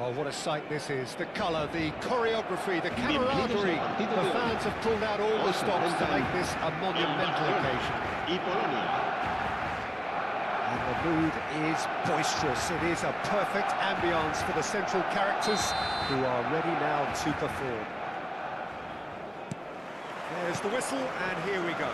Well, what a sight this is. The colour, the choreography, the camaraderie. The fans have pulled out all the stops to make this a monumental occasion. And the mood is boisterous. It is a perfect ambience for the central characters who are ready now to perform. There's the whistle, and here we go.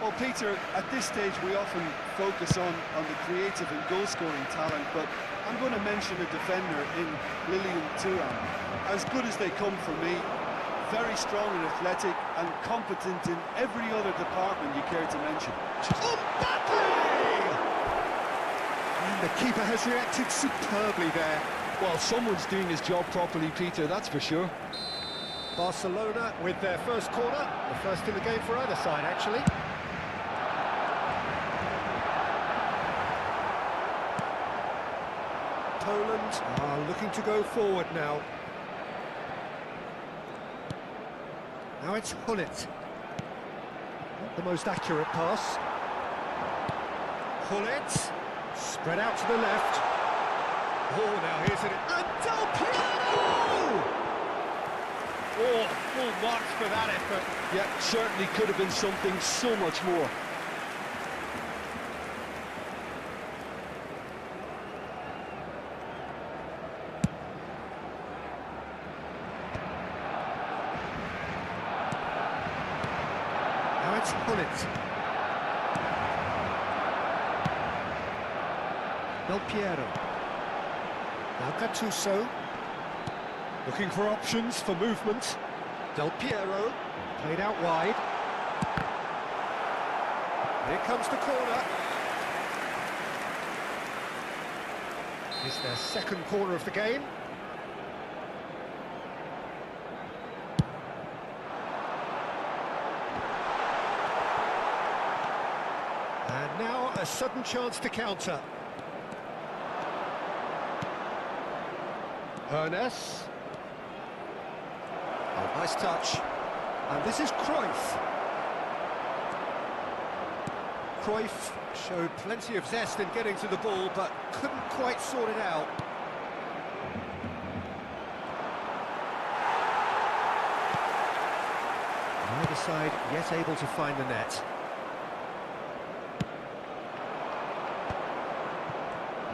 Well, Peter, at this stage we often focus on the creative and goal-scoring talent, but I'm going to mention a defender in Lilian Thuram. As good as they come for me, very strong and athletic, and competent in every other department you care to mention. And the keeper has reacted superbly there. Well, someone's doing his job properly, Peter, that's for sure. Barcelona with their first corner, the first in the game for either side, actually. Poland are looking to go forward now. Now it's Hullet. Not the most accurate pass. Hullet, spread out to the left. Oh, now here's it. And Del Piero! Oh, full marks for that effort. Yeah, certainly could have been something so much more. Now it's Hullet. Del Piero. Now Gattuso. Looking for options for movement. Del Piero, played out wide. Here comes the corner. It's their second corner of the game. And now a sudden chance to counter. Ernest. Oh, nice touch. And this is Cruyff. Cruyff showed plenty of zest in getting to the ball, but couldn't quite sort it out. Neither side yet able to find the net.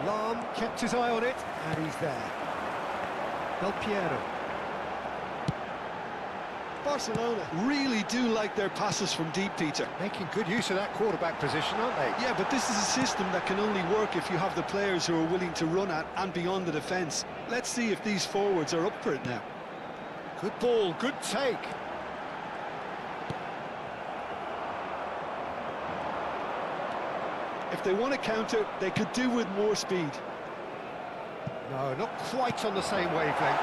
Lahm kept his eye on it, and he's there. Del Piero. Barcelona really do like their passes from deep, Peter. Making good use of that quarterback position, aren't they? Yeah, but this is a system that can only work if you have the players who are willing to run at and beyond the defence. Let's see if these forwards are up for it now. Good ball, good take. If they want to counter, they could do with more speed. No, not quite on the same wavelength.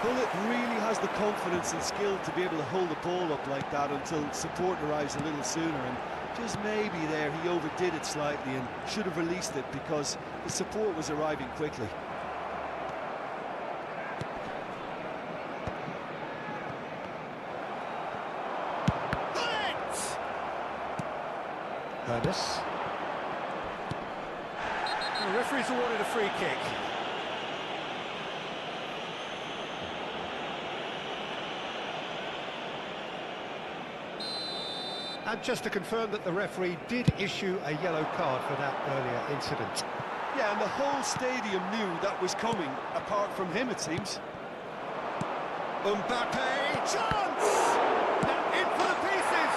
Hullet really has the confidence and skill to be able to hold the ball up like that until support arrives a little sooner, and just maybe there he overdid it slightly and should have released it because the support was arriving quickly. Ernest. The referee's awarded a free kick. And just to confirm that the referee did issue a yellow card for that earlier incident. Yeah, and the whole stadium knew that was coming, apart from him, it seems. Mbappe, chance! Now in for the pieces!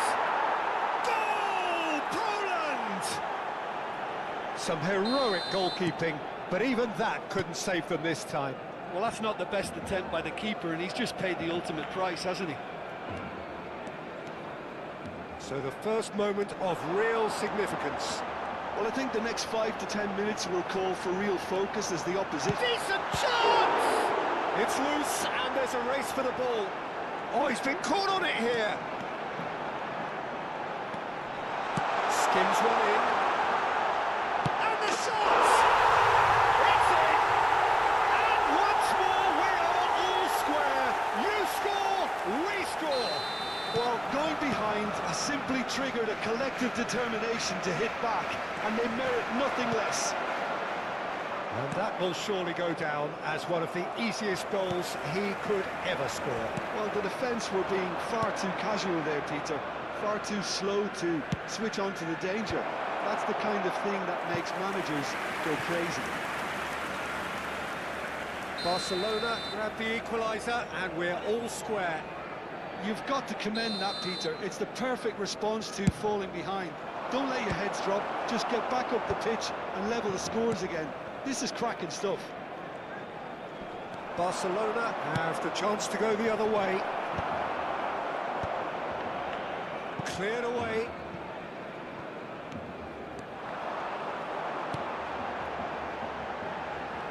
Goal! Poland! Some heroic goalkeeping, but even that couldn't save them this time. Well, that's not the best attempt by the keeper, and he's just paid the ultimate price, hasn't he? So the first moment of real significance. Well, I think the next 5 to 10 minutes will call for real focus as the opposition... Decent chance! It's loose, and there's a race for the ball. Oh, he's been caught on it here. Skims one in. And the shot! It's in! And once more, we are all square. You score, we score. Well, going behind has simply triggered a collective determination to hit back, and they merit nothing less. And that will surely go down as one of the easiest goals he could ever score. Well, the defence were being far too casual there, Peter. Far too slow to switch on to the danger. That's the kind of thing that makes managers go crazy. Barcelona grab the equaliser and we're all square. You've got to commend that, Peter. It's the perfect response to falling behind. Don't let your heads drop, just get back up the pitch and level the scores again. This is cracking stuff. Barcelona have the chance to go the other way. Cleared away.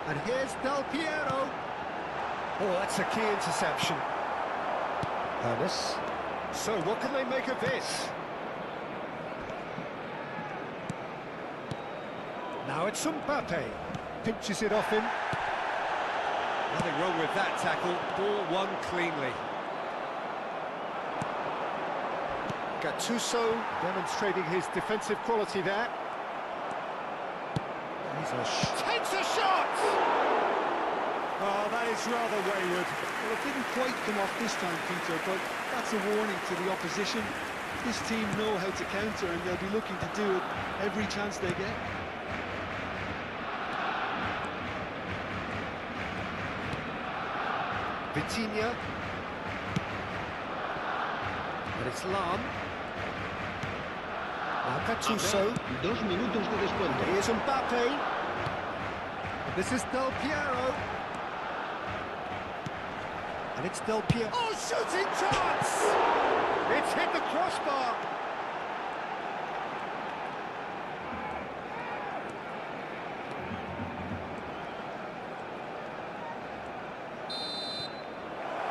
And here's Del Piero. Oh, that's a key interception. Ernest. So what can they make of this? Now it's Mbappe. Pinches it off him. Nothing wrong with that tackle. Ball won cleanly. Gattuso demonstrating his defensive quality there. Takes a shot! Oh, that is rather wayward. Well, it didn't quite come off this time, Peter, but that's a warning to the opposition. This team know how to counter and they'll be looking to do it every chance they get. Vitinha. But it's Lam. Now Gattuso. 2 minutos de descuento. Here's Mbappe. And this is Del Piero. And it's Del Piero. Oh, shooting chance! It's hit the crossbar.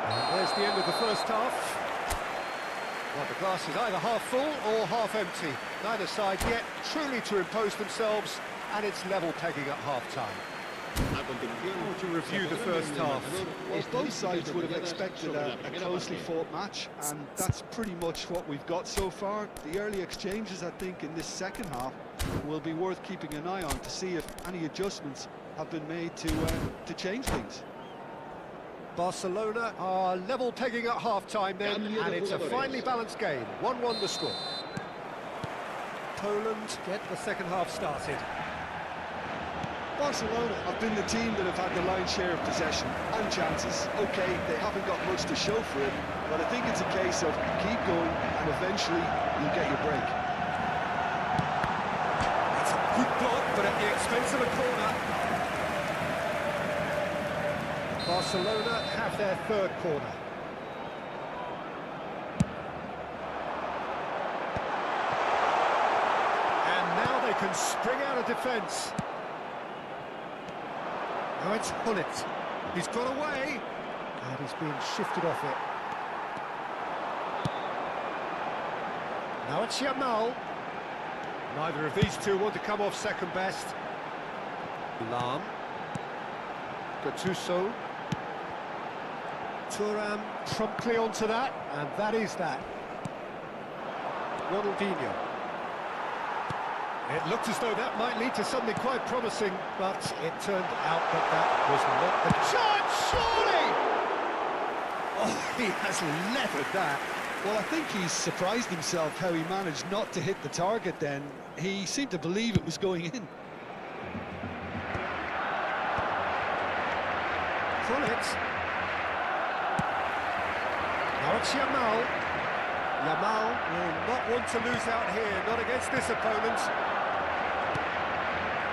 And there's the end of the first half. Well, the glass is either half full or half empty. Neither side yet truly to impose themselves, and it's level pegging at half-time. To review the first half. Well, both sides would have expected a closely fought match, and that's pretty much what we've got so far. The early exchanges, I think, in this second half will be worth keeping an eye on to see if any adjustments have been made to change things. Barcelona are level pegging at half-time then, and it's a finely balanced game. 1-1 the score. Poland get the second half started. Barcelona have been the team that have had the lion's share of possession and chances. Okay, they haven't got much to show for it, but I think it's a case of keep going and eventually you'll get your break. It's a good block, but at the expense of a corner. Barcelona have their third corner. And now they can spring out of defence. Now it's Hullet. He's got away, and he's being shifted off it. Now it's Yamal. Neither of these two want to come off second best. Lam. Gattuso. Thuram promptly onto that, and that is that. Ronaldinho. It looked as though that might lead to something quite promising, but it turned out that that was not the chance, surely! Oh, he has levered that. Well, I think he's surprised himself how he managed not to hit the target then. He seemed to believe it was going in. Hullet. Now it's Yamal. Yamal will not want to lose out here, not against this opponent.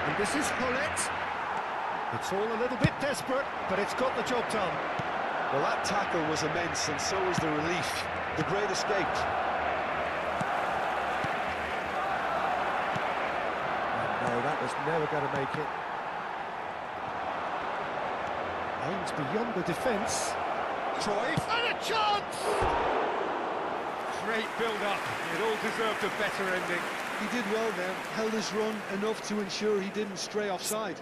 And this is Hullet. It's all a little bit desperate, but it's got the job done. Well, that tackle was immense, and so was the relief. The great escape. No, that was never going to make it. Aims beyond the defence. Cruyff, and a chance! Great build-up. It all deserved a better ending. He did well there, held his run enough to ensure he didn't stray offside.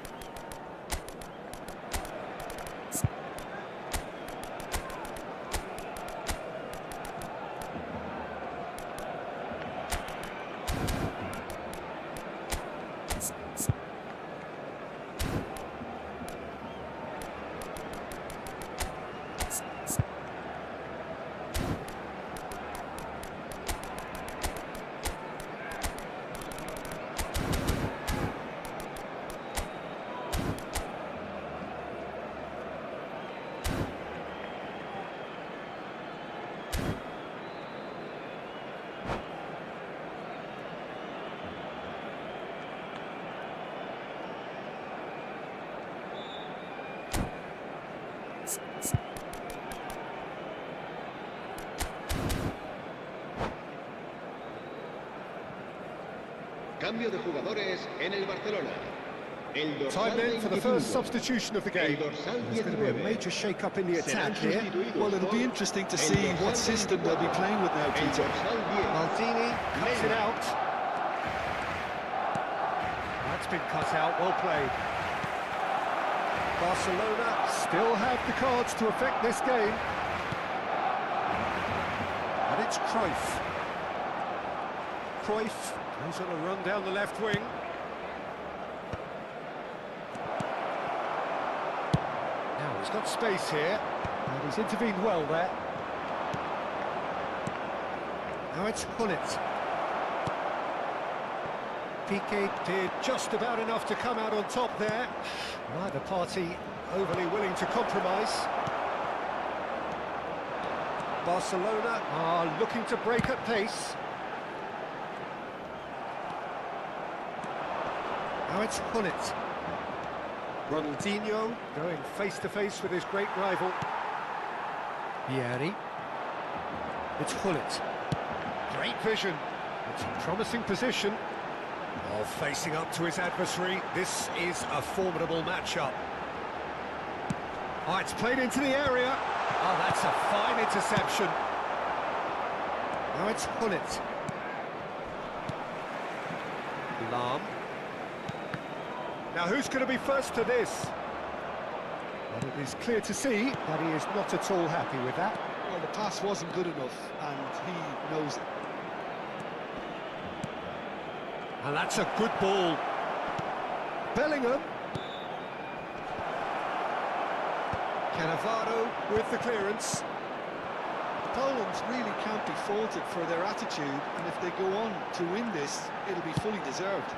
Cambio de jugadores en el Barcelona. El Time dorsal then for the 25. first substitution of the El game. dorsal There's going to be a 19. major shake-up in the Serán attack here. sustituidos Well, it'll por be interesting to el see dorsal what system they'll be 24. playing with now, El Peter. dorsal 10. Maldini cuts it Neymar. out. That's been cut out, well played. Barcelona still have the cards to affect this game. And it's Cruyff. Cruyff goes on a run down the left wing. Now he's got space here, and he's intervened well there. Now it's Gullit. Piqué did just about enough to come out on top there. Neither party overly willing to compromise. Barcelona are looking to break at pace. Now it's Gullit. Ronaldinho going face-to-face with his great rival. Vieri. It's Gullit. Great vision. It's a promising position. While facing up to his adversary, this is a formidable matchup. Oh, it's played into the area. Oh, that's a fine interception. Now it's Gullit. Lahm. Now who's going to be first to this? Well, it is clear to see that he is not at all happy with that. Well, the pass wasn't good enough, and he knows it. And that's a good ball. Bellingham. Cannavaro with the clearance. Poland really can't be faulted for their attitude, and if they go on to win this, it'll be fully deserved.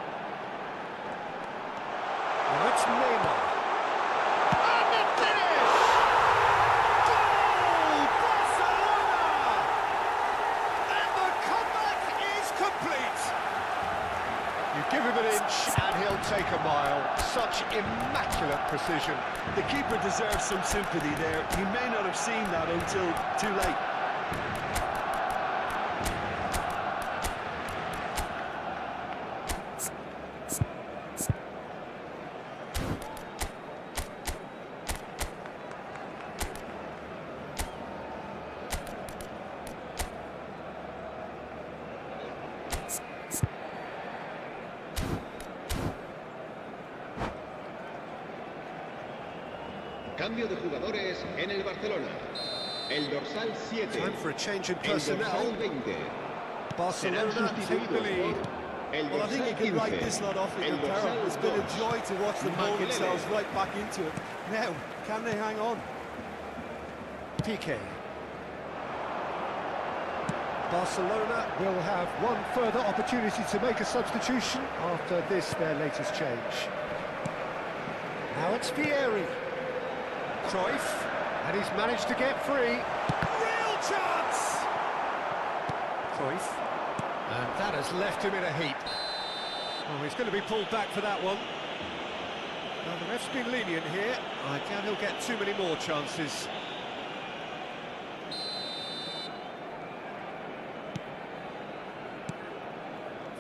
Now it's Neymar. And the finish! Goal! Barcelona! And the comeback is complete. You give him an inch and he'll take a mile. Such immaculate precision. The keeper deserves some sympathy there. He may not have seen that until too late. Cambio de jugadores en el Barcelona. El dorsal 7. Time for a change in El personnel. dorsal 20. Serán Barcelona take the sustituidos lead. por el Well, I think dorsal you can write 15. this lot off with El the dorsal It's been a 2. joy to watch them roll Makelele. themselves right back into it. Now, can they hang on? Piqué. Barcelona will have one further opportunity to make a substitution after this, their latest change. Now it's Vieri. Cruyff, and he's managed to get free. Real chance! Cruyff, and that has left him in a heap. Oh, he's going to be pulled back for that one. Now, the ref's been lenient here. I doubt he'll get too many more chances.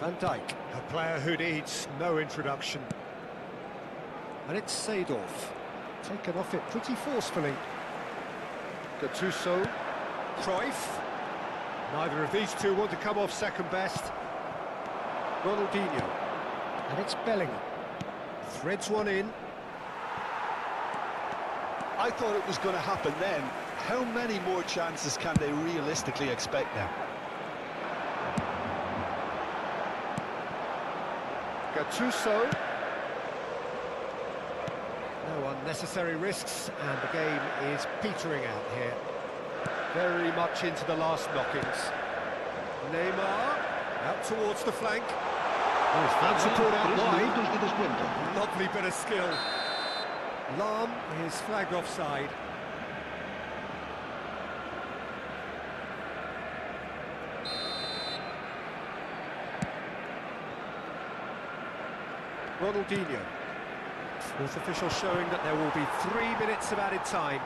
Van Dijk, a player who needs no introduction. And it's Seedorf, taken off it pretty forcefully. Gattuso, Cruyff. Neither of these two want to come off second best. Ronaldinho, and it's Bellingham. Threads one in. I thought it was going to happen then. How many more chances can they realistically expect now? Gattuso. No unnecessary risks, and the game is petering out here. Very much into the last knockings. Neymar, out towards the flank. Oh, he's found support out 3 wide. minutos de descuento. Lovely bit of skill. Lahm is flagged offside. Ronaldinho. Fourth official showing that there will be 3 minutes of added time.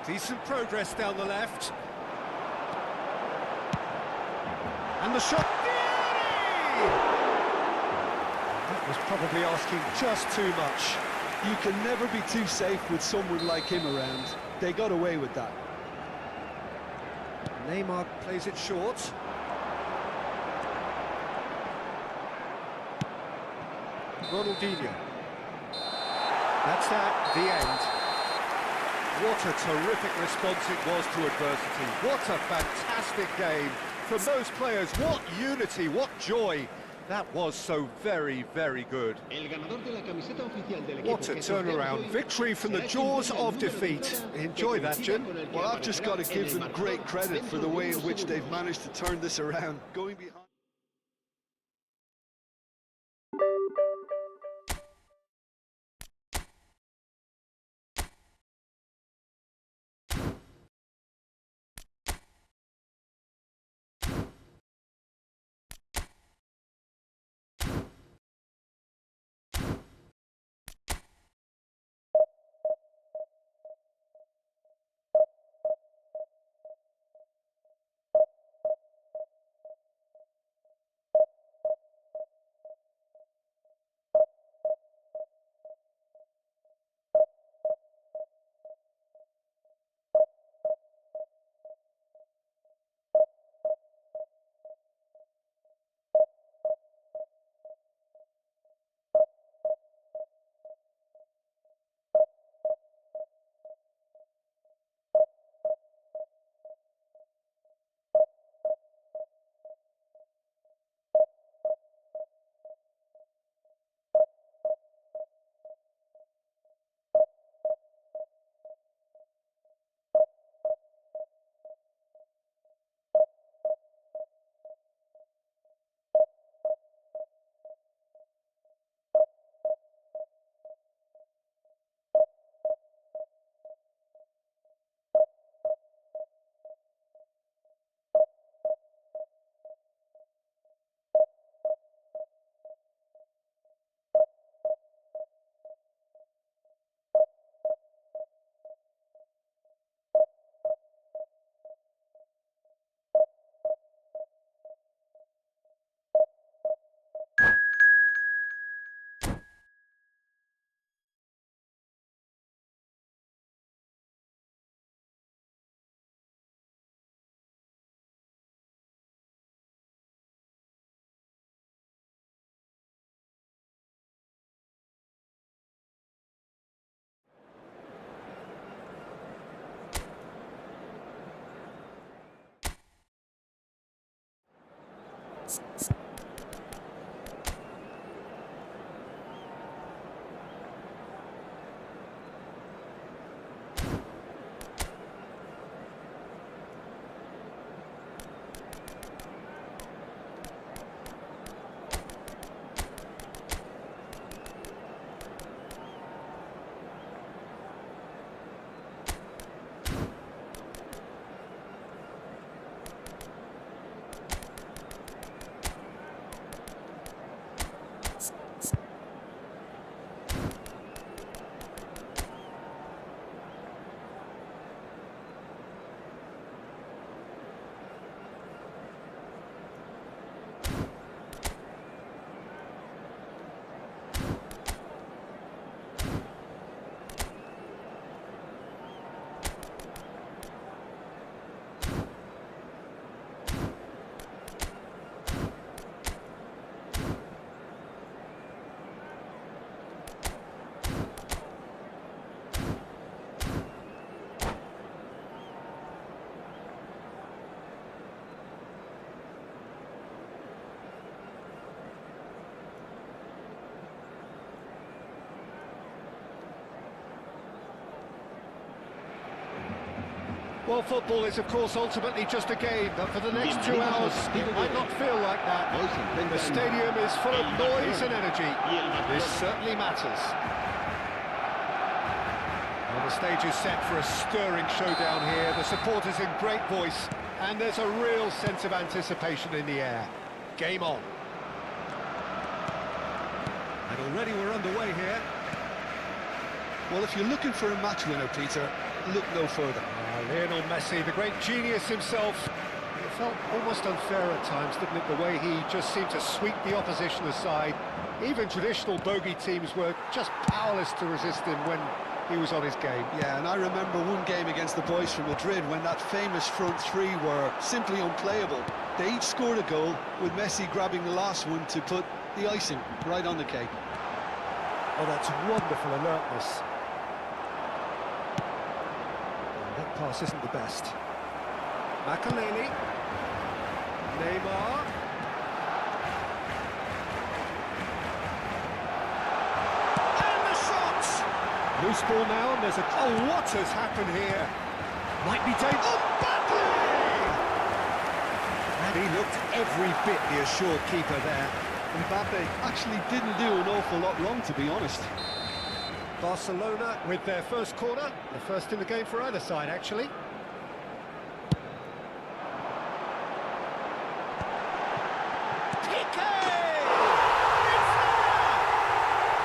Decent progress down the left. And the shot. Vieri! Was probably asking just too much. You can never be too safe with someone like him around. They got away with that. Neymar plays it short. Ronaldinho. That's that, the end. What a terrific response it was to adversity. What a fantastic game from those players. What unity, what joy. That was so very, very good. What a turnaround. Victory from the jaws of defeat. Enjoy that, Jim. Well, I've just got to give them great credit for the way in which they've managed to turn this around. Going behind. Well, football is, of course, ultimately just a game, but for the next 2 hours, it might not feel like that. The stadium is full of noise and energy. This certainly matters. Well, the stage is set for a stirring showdown here. The supporters in great voice, and there's a real sense of anticipation in the air. Game on. And already we're underway here. Well, if you're looking for a match winner, Peter, look no further. Lionel Messi, the great genius himself, It felt almost unfair at times, didn't it, the way he just seemed to sweep the opposition aside. Even traditional bogey teams were just powerless to resist him when he was on his game. Yeah, and I remember one game against the boys from Madrid when that famous front three were simply unplayable. They each scored a goal, with Messi grabbing the last one to put the icing right on the cake. Oh, that's wonderful alertness. That pass isn't the best. Makaleli. Neymar. And the shot! Loose ball now, and there's a... Oh, what has happened here? Might be dangerous. And he looked every bit the assured keeper there. Mbappe actually didn't do an awful lot wrong, to be honest. Barcelona with their first corner, the first in the game for either side, actually.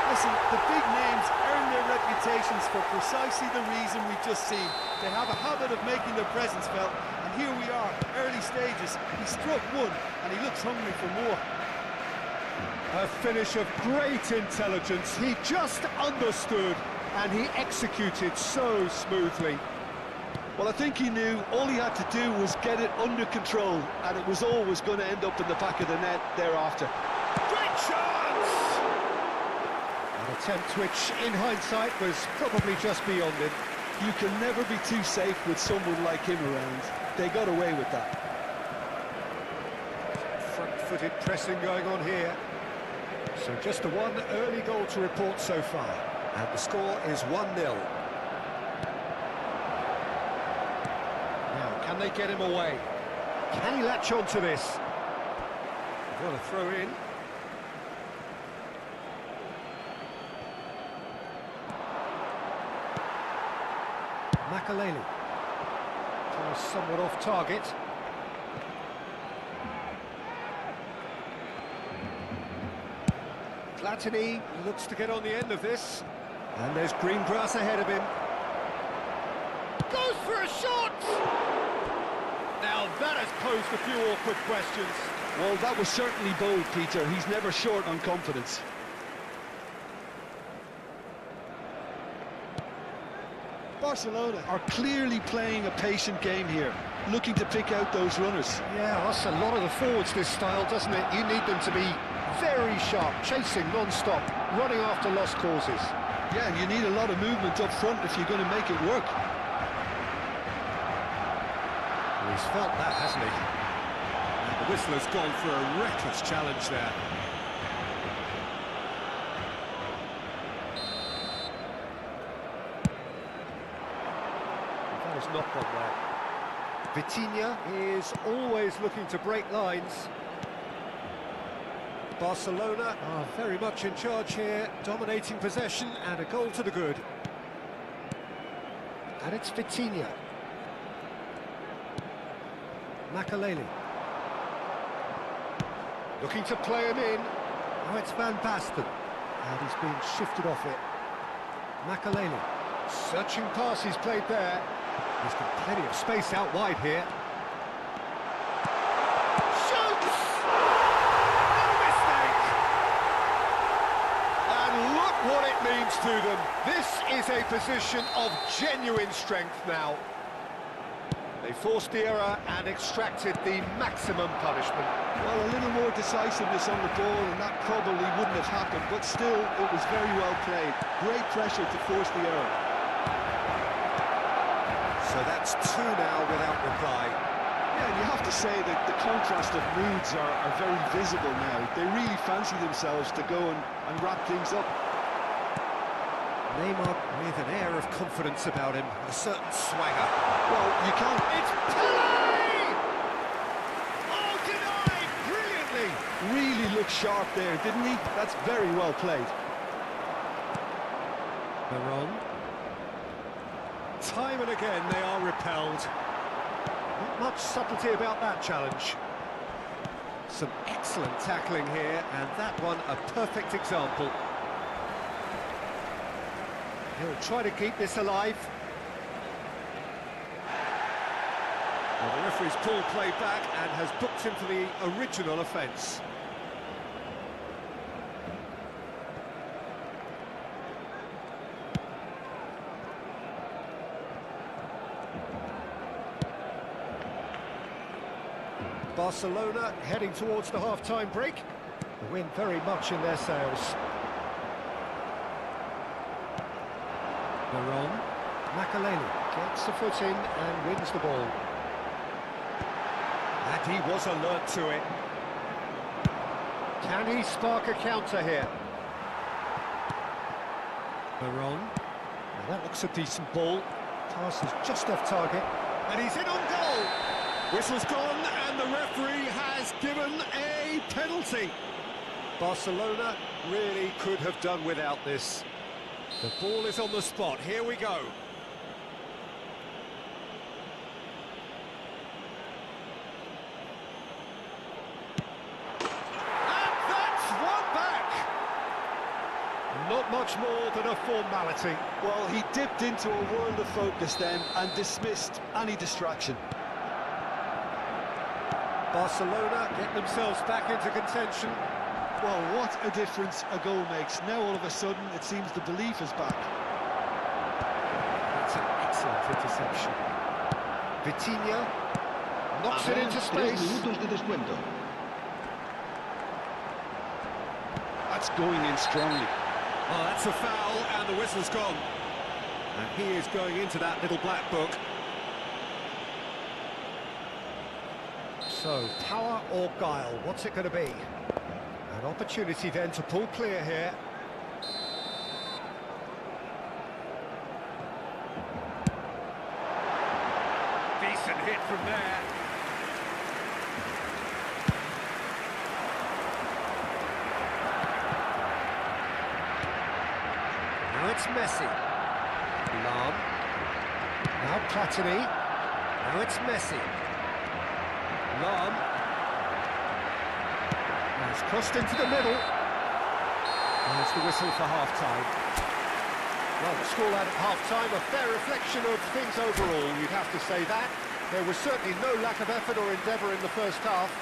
Listen, the big names earn their reputations for precisely the reason we've just seen. They have a habit of making their presence felt, and here we are, early stages. He struck one, and he looks hungry for more. A finish of great intelligence. He just understood, and he executed so smoothly. Well, I think he knew all he had to do was get it under control, and it was always going to end up in the back of the net thereafter. Great chance! An attempt which, in hindsight, was probably just beyond him. You can never be too safe with someone like him around. They got away with that. Front-footed pressing going on here. So just a one early goal to report so far. And the score is 1-0. Now, can they get him away? Can he latch on to this? What a throw in. Makaleli. Somewhat off target. Platini looks to get on the end of this. And there's green grass ahead of him. Goes for a shot! Now that has posed a few awkward questions. Well, that was certainly bold, Peter. He's never short on confidence. Barcelona are clearly playing a patient game here, looking to pick out those runners. Yeah, that's a lot of the forwards, this style, doesn't it? You need them to be very sharp, chasing non-stop, running after lost causes. Yeah, you need a lot of movement up front if you're going to make it work. Well, he's felt that, hasn't he? And the whistler's gone for a reckless challenge there. That was not one there. Vitinha is always looking to break lines. Barcelona are very much in charge here, dominating possession and a goal to the good. And it's Vitinha. Makaleli. Looking to play him in. Now it's Van Basten. And he's been shifted off it. Makaleli. Searching pass he's played there. He's got plenty of space out wide here. What it means to them. This is a position of genuine strength now. They forced the error and extracted the maximum punishment. Well, a little more decisiveness on the ball and that probably wouldn't have happened, but still, it was very well played. Great pressure to force the error. So that's two now without reply. Yeah, and you have to say that the contrast of moods are very visible now. They really fancy themselves to go and wrap things up. Neymar with an air of confidence about him, a certain swagger. Well, you can't... It's Pelé! Oh, denied brilliantly! Really looked sharp there, didn't he? That's very well played. Veron. Time and again they are repelled. Not much subtlety about that challenge. Some excellent tackling here, and that one a perfect example. He'll try to keep this alive. Well, the referee's pulled play back and has booked him for the original offence. Barcelona heading towards the half-time break. The wind very much in their sails. Veron, Makaleli gets the foot in and wins the ball. And he was alert to it. Can he spark a counter here? Veron. Now that looks a decent ball. Pass is just off target. And he's in on goal! Whistle's gone and the referee has given a penalty. Barcelona really could have done without this. The ball is on the spot. Here we go. And that's one back. Not much more than a formality. Well, he dipped into a world of focus then and dismissed any distraction. Barcelona get themselves back into contention. Well, what a difference a goal makes. Now all of a sudden it seems the belief is back. That's an excellent interception. Vitinha knocks it into 3 space. minutos de descuento. That's going in strongly. Oh, that's a foul and the whistle's gone. And he is going into that little black book. So, power or guile, what's it going to be? An opportunity then to pull clear here. Decent hit from there. Now it's Messi. Lam. Now Platini. Now it's Messi. Lam. He's crossed into the middle. There's the whistle for half-time. Well, the scoreline at half-time, a fair reflection of things overall, you'd have to say that. There was certainly no lack of effort or endeavour in the first half.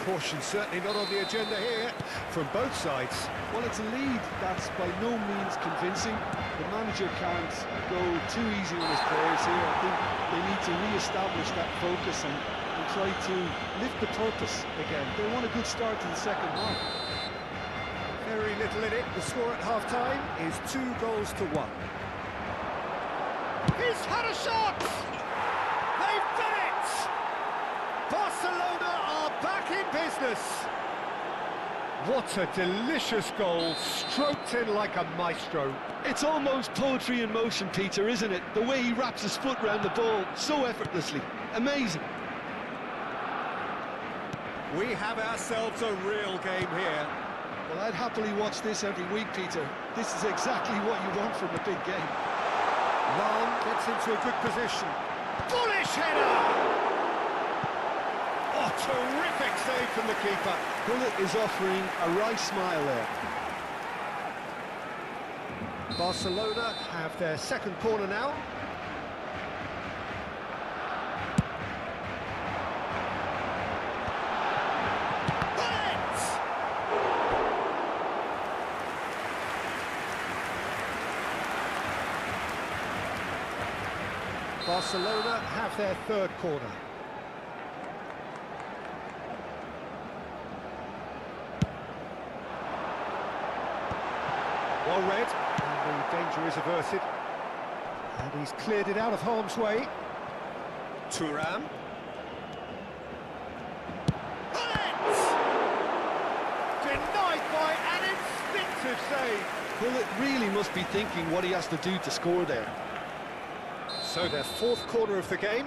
Caution certainly not on the agenda here from both sides. Well, it's a lead that's by no means convincing. The manager can't go too easy on his players here. I think they need to re-establish that focus and try to lift the purpose again. They want a good start to the second half. Very little in it. The score at half-time is 2-1. He's had a shot! They've done it! Barcelona are back in business. What a delicious goal, stroked in like a maestro. It's almost poetry in motion, Peter, isn't it? The way he wraps his foot round the ball so effortlessly. Amazing. We have ourselves a real game here. Well, I'd happily watch this every week, Peter. This is exactly what you want from a big game. Lam gets into a good position. Bullish header! Oh, terrific save from the keeper. Bullet is offering a wry smile there. Barcelona have their second corner now. Barcelona have their third corner. Well read, and the danger is averted. And he's cleared it out of harm's way. Thuram. Denied by an instinctive save. Bullet really must be thinking what he has to do to score there. So their fourth corner of the game.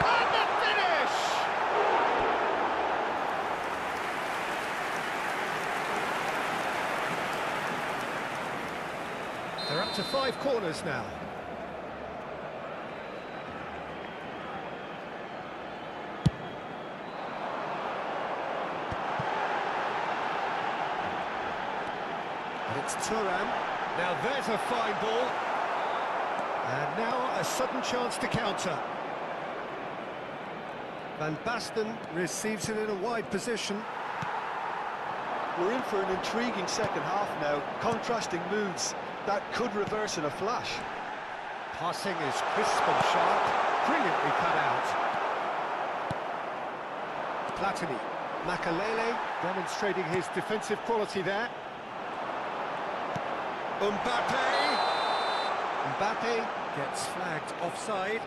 And the finish! They're up to 5 corners now. Thuram. Now there's a fine ball. And now a sudden chance to counter. Van Basten receives it in a wide position. We're in for an intriguing second half now. Contrasting moods that could reverse in a flash. Passing is crisp and sharp, brilliantly cut out. Platini, Makalele demonstrating his defensive quality there. Mbappe gets flagged offside.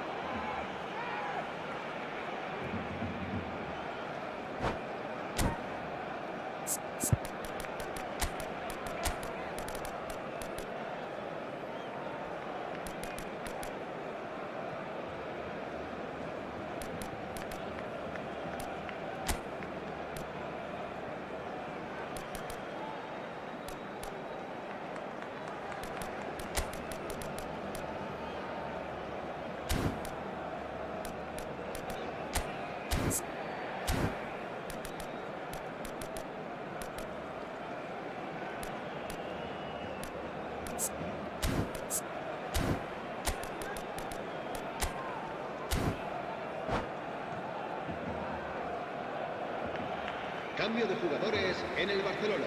Cambio de jugadores en el Barcelona.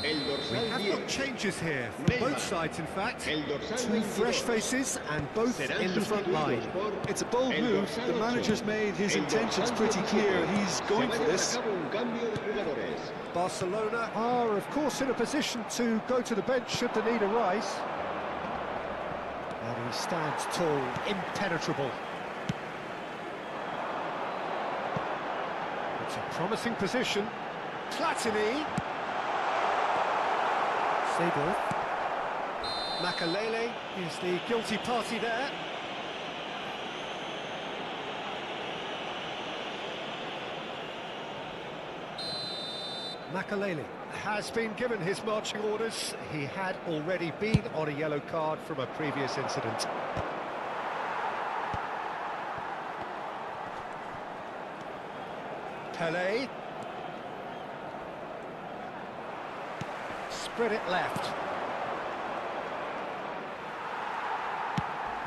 El We dorsal have 10. got changes here, from Neymar. both sides in fact. El dorsal Two 22 fresh faces and both serán in the front line. sustituidos por It's a bold el move. dorsal The 8. manager's made his El intentions dorsal pretty 17. clear. He's going Se for va a llevar this. a cabo un cambio de jugadores. Barcelona are, of course, in a position to go to the bench should the need arise. And he stands tall, impenetrable. It's a promising position. Platini. Seedorf. Makalele is the guilty party there. Makalele has been given his marching orders. He had already been on a yellow card from a previous incident. Pelé. Spread it left.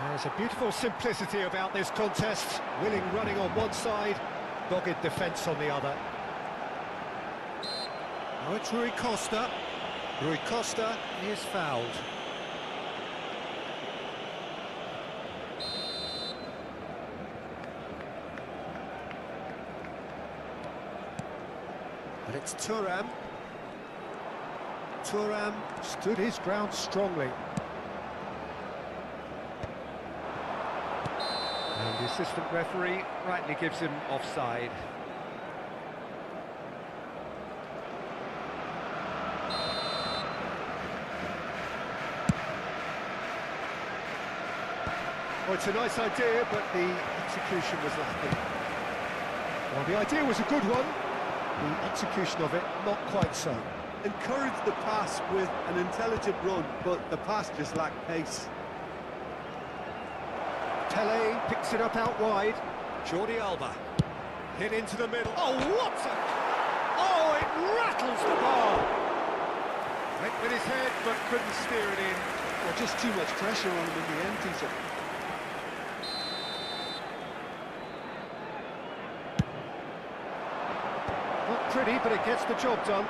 There's a beautiful simplicity about this contest. Willing running on one side, dogged defence on the other. Now it's Rui Costa. Rui Costa is fouled. But it's Thuram. Thuram stood his ground strongly. And the assistant referee rightly gives him offside. Well, it's a nice idea, but the execution was lacking. Well, the idea was a good one. The execution of it, not quite so. Encouraged the pass with an intelligent run, but the pass just lacked pace. Pelé picks it up out wide. Jordi Alba. Hit into the middle. Oh, what a... Oh, it rattles the bar. Went with his head, but couldn't steer it in. Well, just too much pressure on him in the end, Peter. Not pretty, but it gets the job done.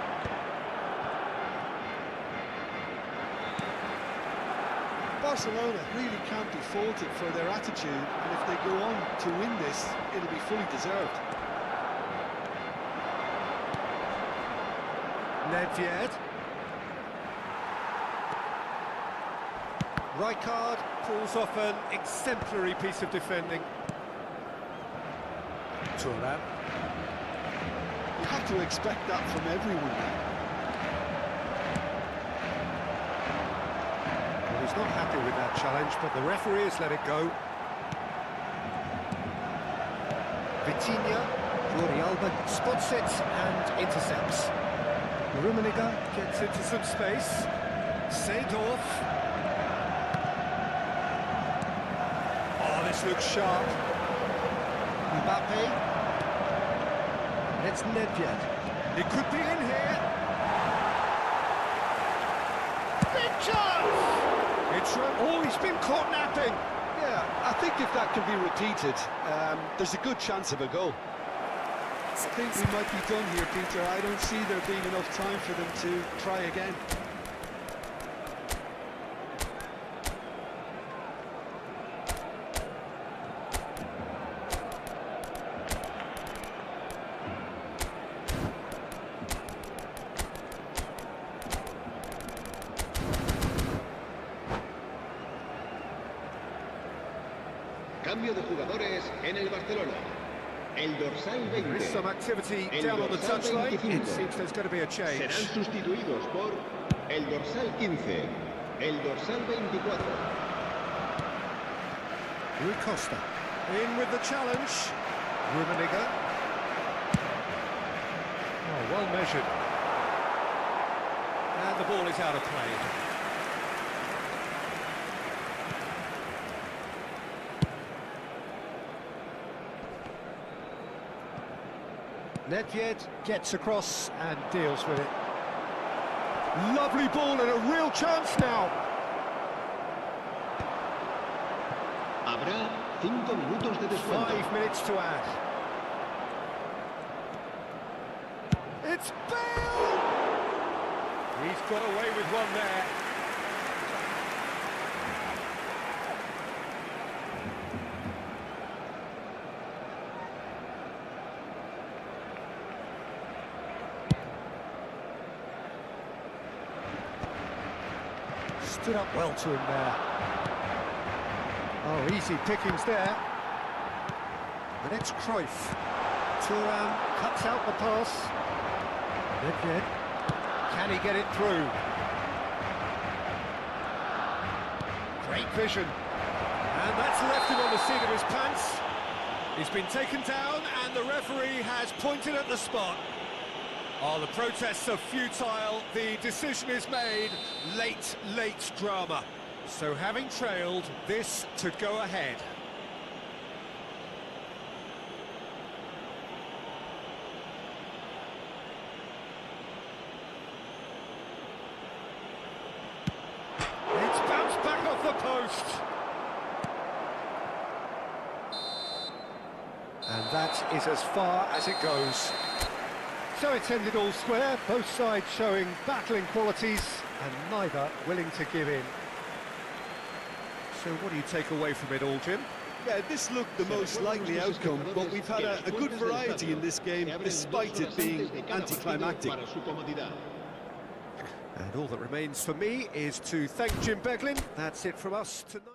Barcelona really can't be faulted for their attitude, and if they go on to win this, it'll be fully deserved. Nedved. Rijkaard pulls off an exemplary piece of defending. Thuram. You have to expect that from everyone now. Well, he's not happy with that challenge, but the referee has let it go. Vitinha, Jordi Alba spots it and intercepts. Rummenigge gets into some space. Seedorf. Oh, this looks sharp. Mbappe. It's Nedved. It could be in here. Chance! It's oh, he's been caught napping. Yeah, I think if that can be repeated, there's a good chance of a goal. I think we might be done here, Peter. I don't see there being enough time for them to try again. Cambio de jugadores en el Barcelona. El dorsal There is 20. some activity El down on the dorsal touchline. 25. It seems there's going to be a change. Serán sustituidos por el dorsal 15, el dorsal 24. Rui Costa in with the challenge. Rummenigge. Oh, well measured. And the ball is out of play. Nedved gets across and deals with it. Lovely ball and a real chance now. Habrá 5 minutos de descuento. 5 minutes to add. It's Bale! He's got away with one there. Stood up well to him there. Oh, easy pickings there. The next Cruyff. Thuram cuts out the pass. Nedved. Can he get it through? Great vision. And that's left him on the seat of his pants. He's been taken down and the referee has pointed at the spot. Oh, the protests are futile, the decision is made, late drama. So having trailed, this to go ahead. It's bounced back off the post. And that is as far as it goes. So it's ended all square, both sides showing battling qualities and neither willing to give in. So what do you take away from it all, Jim? Yeah, this looked the most likely outcome, but we've had a good variety in this game, despite it being anticlimactic. And all that remains for me is to thank Jim Beglin. That's it from us tonight.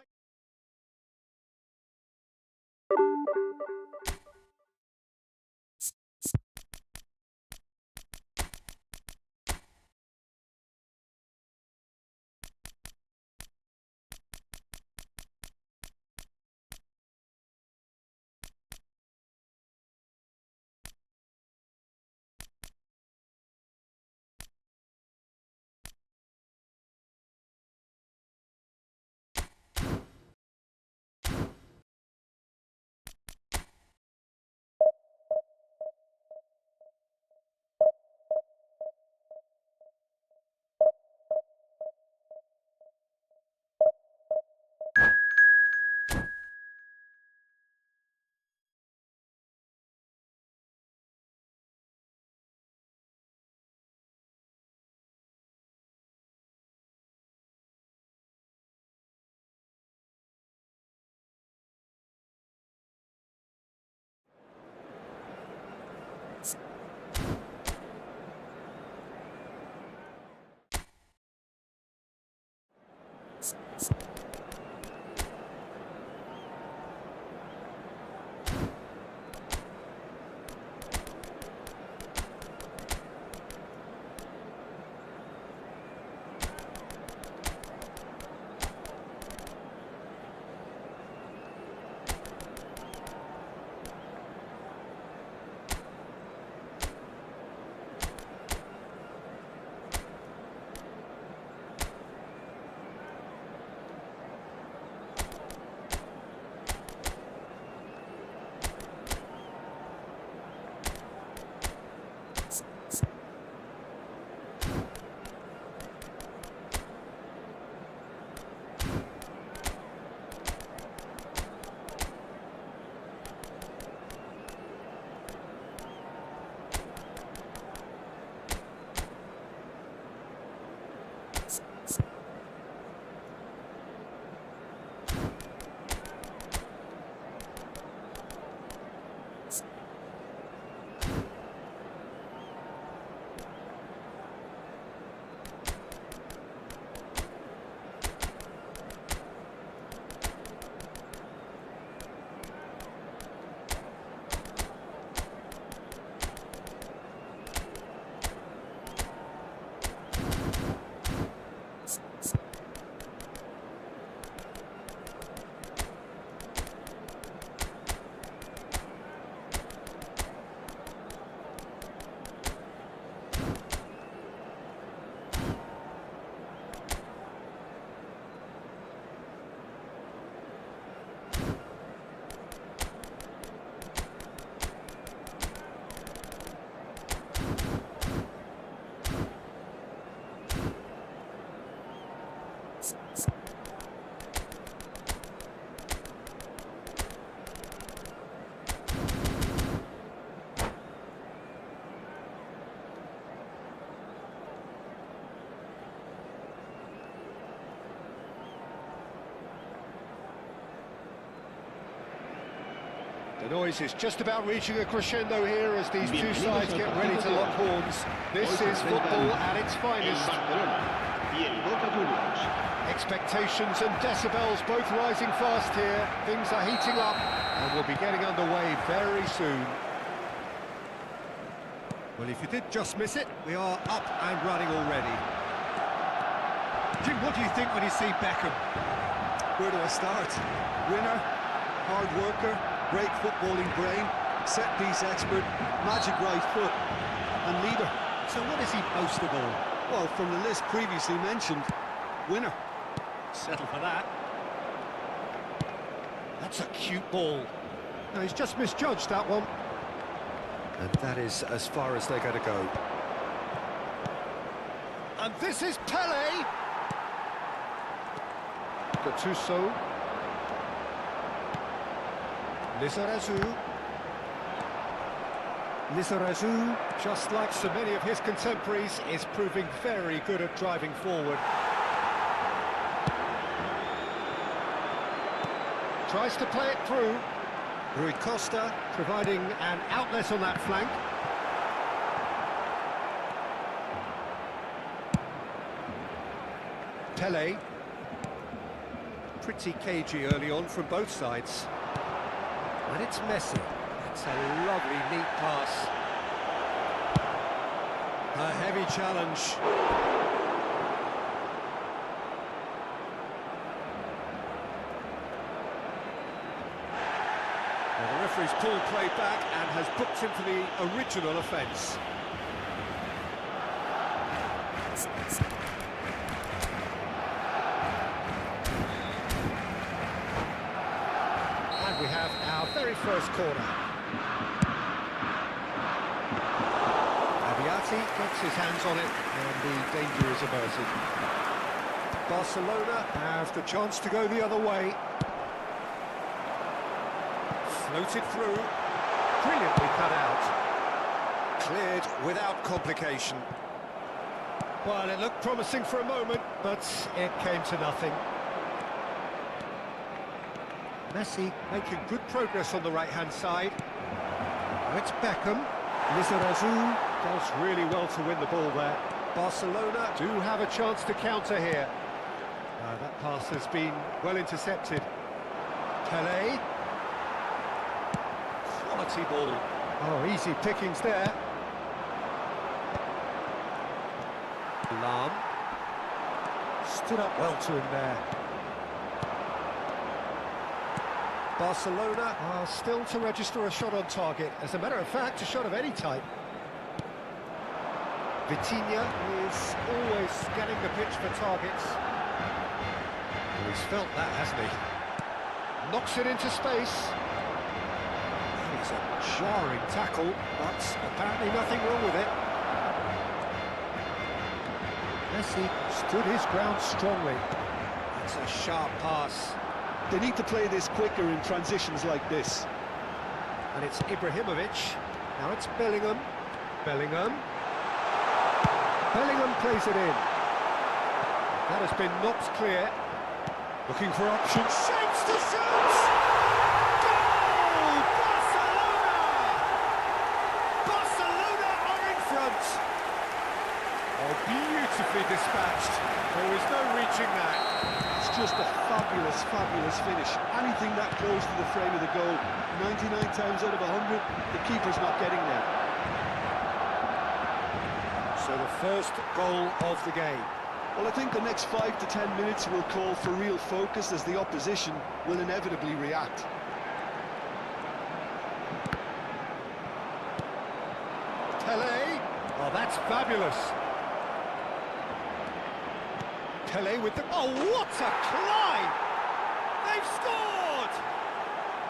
The noise is just about reaching a crescendo here as these two sides get ready to lock horns. This is football at its El finest. Barcelona y el Boca Juniors. Expectations and decibels both rising fast here. Things are heating up and we'll be getting underway very soon. Well, if you did just miss it, we are up and running already. Jim, what do you think when you see Beckham? Where do I start? Winner, hard worker, great footballing brain, set-piece expert, magic right foot, and leader. So what is he most of all? Well, from the list previously mentioned, winner. Settle for that. That's a cute ball. No, he's just misjudged that one. And that is as far as they're going to go. And this is Pele! Gattuso. Lizarazu. Lizarazu, just like so many of his contemporaries, is proving very good at driving forward. Tries to play it through. Rui Costa providing an outlet on that flank. Pele. Pretty cagey early on from both sides. And it's Messi. That's a lovely, neat pass. A heavy challenge. Well, the referee's pulled play back and has booked him for the original offence. And we have our very first corner. Aviati gets his hands on it and the danger is averted. Barcelona have the chance to go the other way. Floated through, brilliantly cut out. Cleared without complication. Well, it looked promising for a moment, but it came to nothing. Messi making good progress on the right-hand side. Now it's Beckham. Lizarazu does really well to win the ball there. Barcelona do have a chance to counter here. That pass has been well intercepted. Pele. Quality ball. Oh, easy pickings there. Lam. Stood up well to him there. Barcelona are still to register a shot on target. As a matter of fact, a shot of any type. Vitinha is always scanning the pitch for targets. Well, he's felt that, hasn't he? Knocks it into space. It's a jarring tackle, but apparently nothing wrong with it. Messi stood his ground strongly. That's a sharp pass. They need to play this quicker in transitions like this. And it's Ibrahimovic. Now it's Bellingham. Bellingham. Bellingham plays it in. That has been knocked clear. Looking for options. Shapes to shoot! Goal! Barcelona! Barcelona are in front. Oh, beautifully dispatched. There is no reaching that. It's just a fabulous, fabulous finish. Anything that close to the frame of the goal, 99 times out of 100, the keeper's not getting there. So the first goal of the game. Well, I think the next 5 to 10 minutes will call for real focus as the opposition will inevitably react. Pele. Oh, that's fabulous. Pele with the... Oh, what a climb! They've scored!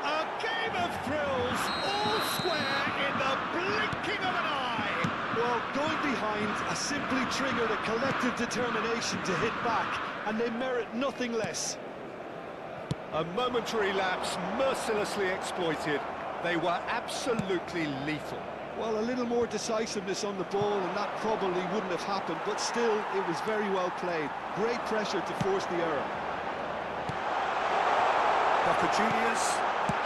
A game of thrills, all square in the blinking of an eye. Well, going behind has simply triggered a collective determination to hit back, and they merit nothing less. A momentary lapse mercilessly exploited. They were absolutely lethal. Well, a little more decisiveness on the ball, and that probably wouldn't have happened, but still, it was very well played. Great pressure to force the error. Boca Juniors.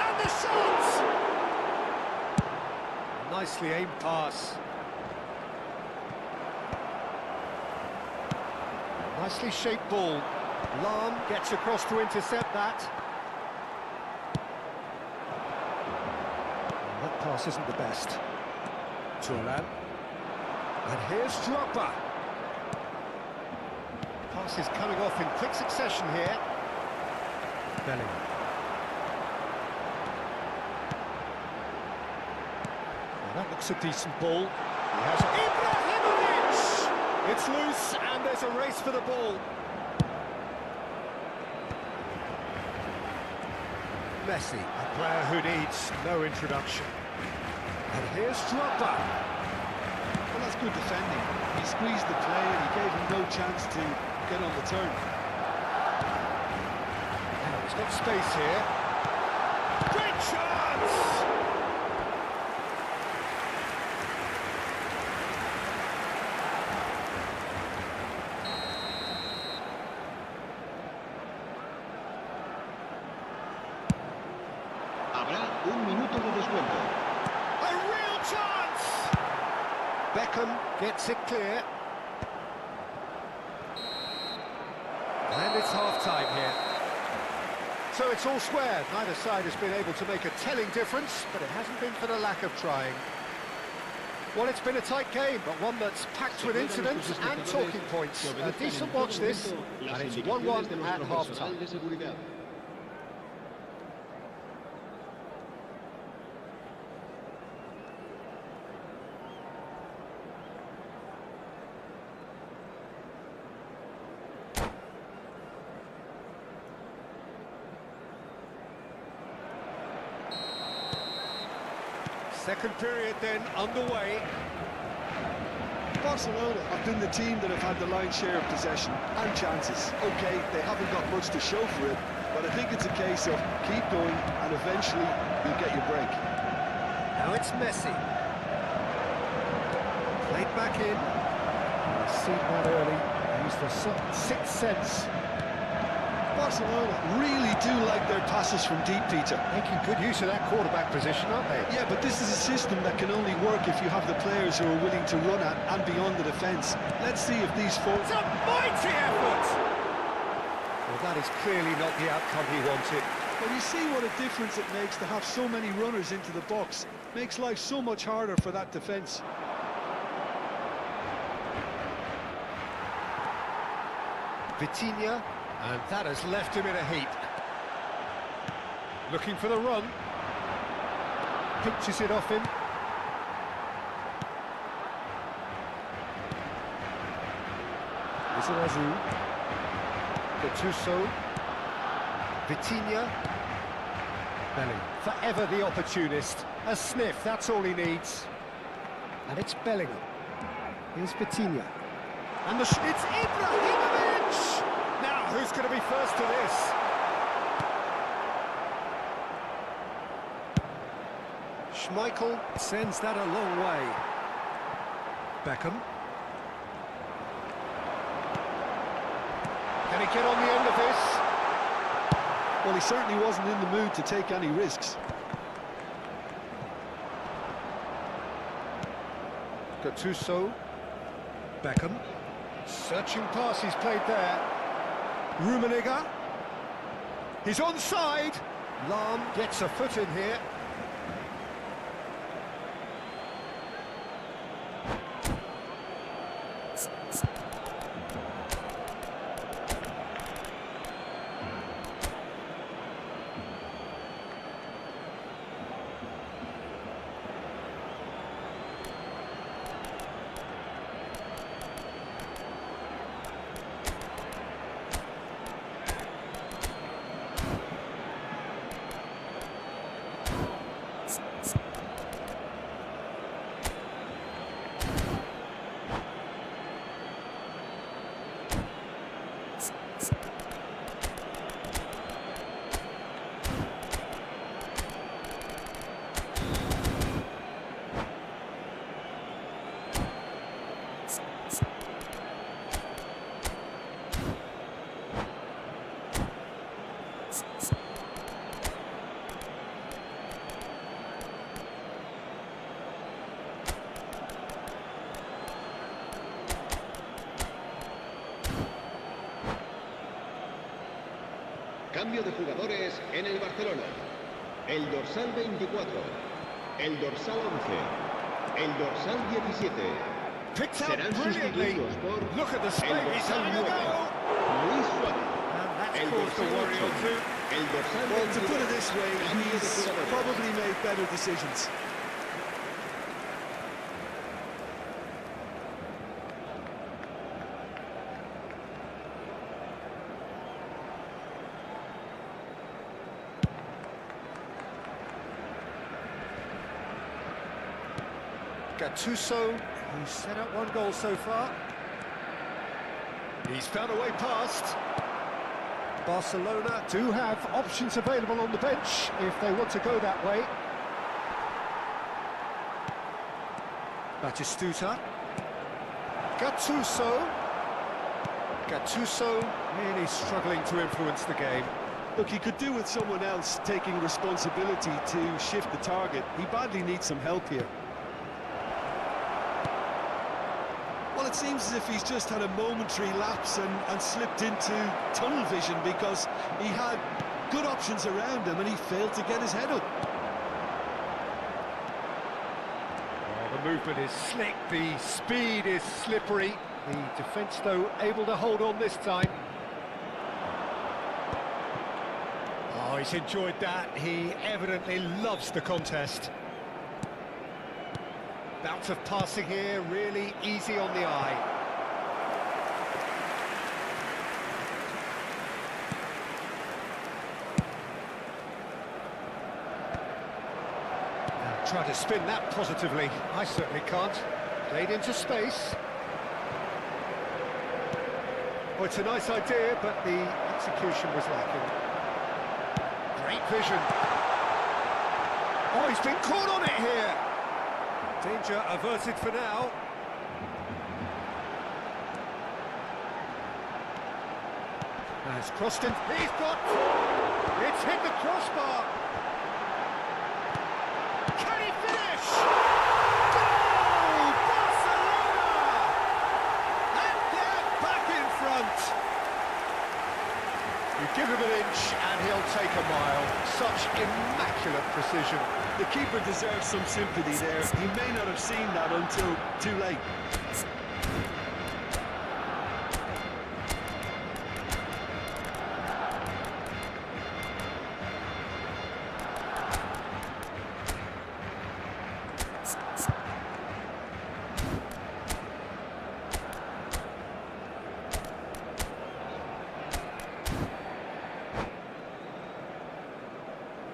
And the shots! Nicely aimed pass. Nicely shaped ball. Lam gets across to intercept that. That pass isn't the best. Turan. And here's Drogba. Pass is coming off in quick succession here. Bellingham. Well, that looks a decent ball. He has Ibrahimovic! It's loose and there's a race for the ball. Messi, a player who needs no introduction. And here's Drogba. Well, that's good defending. He squeezed the play and he gave him no chance to get on the turn. Now he's got space here. Great chance! Habrá un minuto de descuento. A real chance! Beckham gets it clear. And it's half-time here. So it's all square. Neither side has been able to make a telling difference, but it hasn't been for the lack of trying. Well, it's been a tight game, but one that's packed with incidents and talking points. A decent watch this, and it's 1-1 at half-time. Second period then underway. Barcelona have been the team that have had the lion's share of possession and chances. Okay, they haven't got much to show for it, but I think it's a case of keep going and eventually you'll get your break. Now it's Messi. Played back in. We've seen that early. Used the sixth sense. Barcelona really do like their passes from deep, Peter. Making good use of that quarterback position, aren't they? Yeah, but this is a system that can only work if you have the players who are willing to run at and beyond the defence. Let's see if these four... It's a mighty effort! Well, that is clearly not the outcome he wanted. Well, you see what a difference it makes to have so many runners into the box. Makes life so much harder for that defence. Vitinha, and that has left him in a heap. Looking for the run. Pinches it off him. Izarazu. Gattuso. Vitinha. Bellingham. Forever the opportunist. A sniff, that's all he needs. And it's Bellingham. Here's Vitinha. And it's Ibrahimovic! Now, who's going to be first to this? Schmeichel sends that a long way. Beckham. Can he get on the end of this? Well, he certainly wasn't in the mood to take any risks. Gattuso. Beckham. Searching pass he's played there. Rummenigge. He's onside. Lam gets a foot in here. Cambio de jugadores en el Barcelona. El dorsal 24, el dorsal 11, el dorsal 17. Picked out Serán brilliantly. sustituidos por Look at the el speed he's dorsal having a 9, go. Luis Suárez. And that's El caused a dorsal worry 8, or two. el dorsal Well, to 22. put it this way, Cambio de he's jugadores. probably made better decisions. Gattuso, who's set up one goal so far. He's found a way past. Barcelona do have options available on the bench if they want to go that way. Batistuta. Gattuso. Gattuso really struggling to influence the game. Look, he could do with someone else taking responsibility to shift the target. He badly needs some help here. Well, it seems as if he's just had a momentary lapse and slipped into tunnel vision because he had good options around him and he failed to get his head up. Oh, the movement is slick, the speed is slippery. The defence, though, able to hold on this time. Oh, he's enjoyed that. He evidently loves the contest. Bout of passing here, really easy on the eye. Now, try to spin that positively. I certainly can't. Played into space. Oh, it's a nice idea, but the execution was lacking. Great vision. Oh, he's been caught on it here. Danger averted for now. Now it's crossed in. He's got... It's hit the crossbar. Can he finish? Goal! Barcelona! And they're back in front. You give him an inch and he'll take a mile. Such immaculate precision. The keeper deserves some sympathy there. He may not have seen that until too late.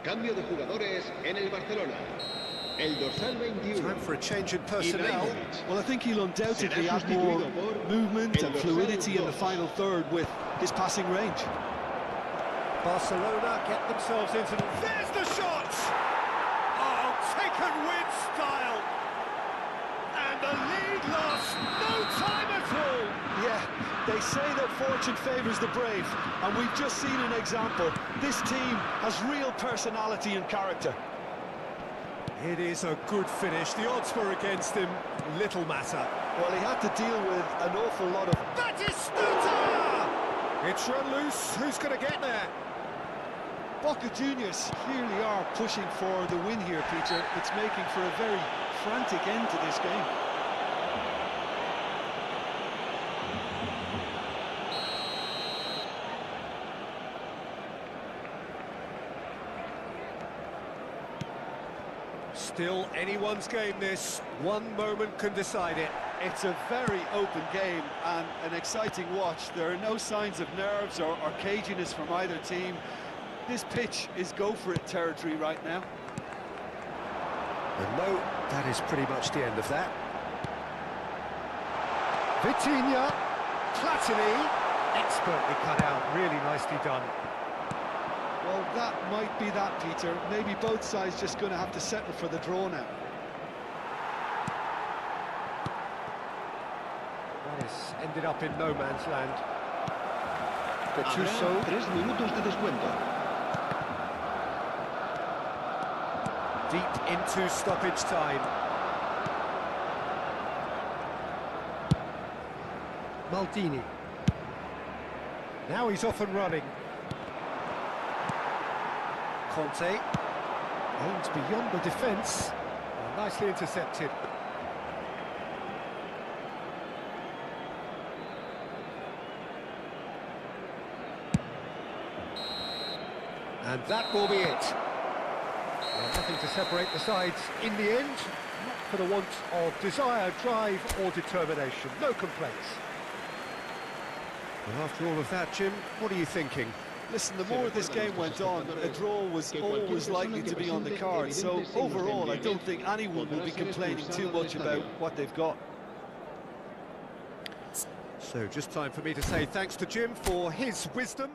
Cambio de jugadores en el Barcelona. El dorsal 21. Time for a change in personnel. Well, I think he'll undoubtedly add more movement and fluidity in the final third with his passing range. Barcelona get themselves into the... There's the shot! Oh, taken with style! And the lead lost no time at all! Yeah, they say that fortune favours the brave, and we've just seen an example. This team has real personality and character. It is a good finish. The odds were against him. Little matter. Well, he had to deal with an awful lot of... Batistuta! It's run loose. Who's going to get there? Boca Juniors clearly are pushing for the win here, Peter. It's making for a very frantic end to this game. Still anyone's game, this. One moment can decide it. It's a very open game and an exciting watch. There are no signs of nerves or caginess from either team. This pitch is go-for-it territory right now. And no, that is pretty much the end of that. Vitinha, Platini, expertly cut out, really nicely done. Well, that might be that, Peter. Maybe both sides just going to have to settle for the draw now. That has ended up in no man's land. Habrá Gattuso, 3 minutos de descuento. deep into stoppage time. Maldini. Now he's off and running. Conte. Aims beyond the defence. Nicely intercepted. And that will be it. Well, nothing to separate the sides in the end. Not for the want of desire, drive or determination. No complaints. Well, after all of that, Jim, what are you thinking? Listen, the more this game went on, a draw was always likely to be on the card. So overall, I don't think anyone will be complaining too much about what they've got. So just time for me to say thanks to Jim for his wisdom.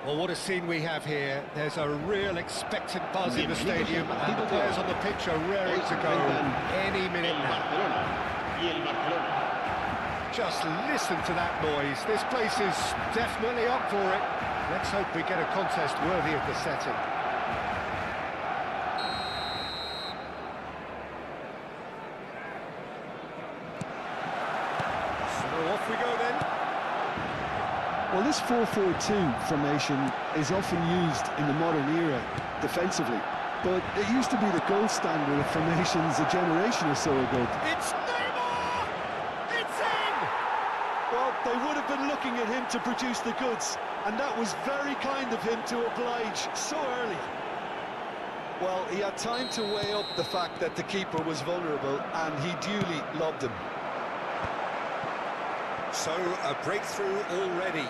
Well, what a scene we have here. There's a real expectant buzz in the stadium, and the players on the pitch are raring to go any minute now. Just listen to that noise. This place is definitely up for it. Let's hope we get a contest worthy of the setting. So off we go then. Well, this 4-4-2 formation is often used in the modern era defensively, but it used to be the gold standard of formations a generation or so ago. It's Neymar! It's in! Well, they would have been looking at him to produce the goods, and that was very kind of him to oblige so early. Well, he had time to weigh up the fact that the keeper was vulnerable, and he duly lobbed him. So, a breakthrough already.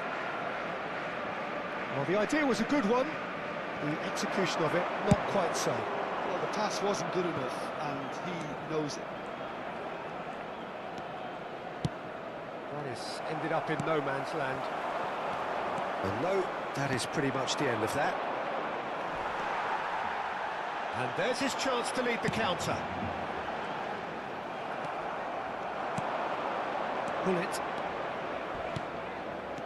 Well, the idea was a good one. The execution of it, not quite so. Well, the pass wasn't good enough, and he knows it. That has ended up in no man's land. Well, no, that is pretty much the end of that. And there's his chance to lead the counter. Pull it.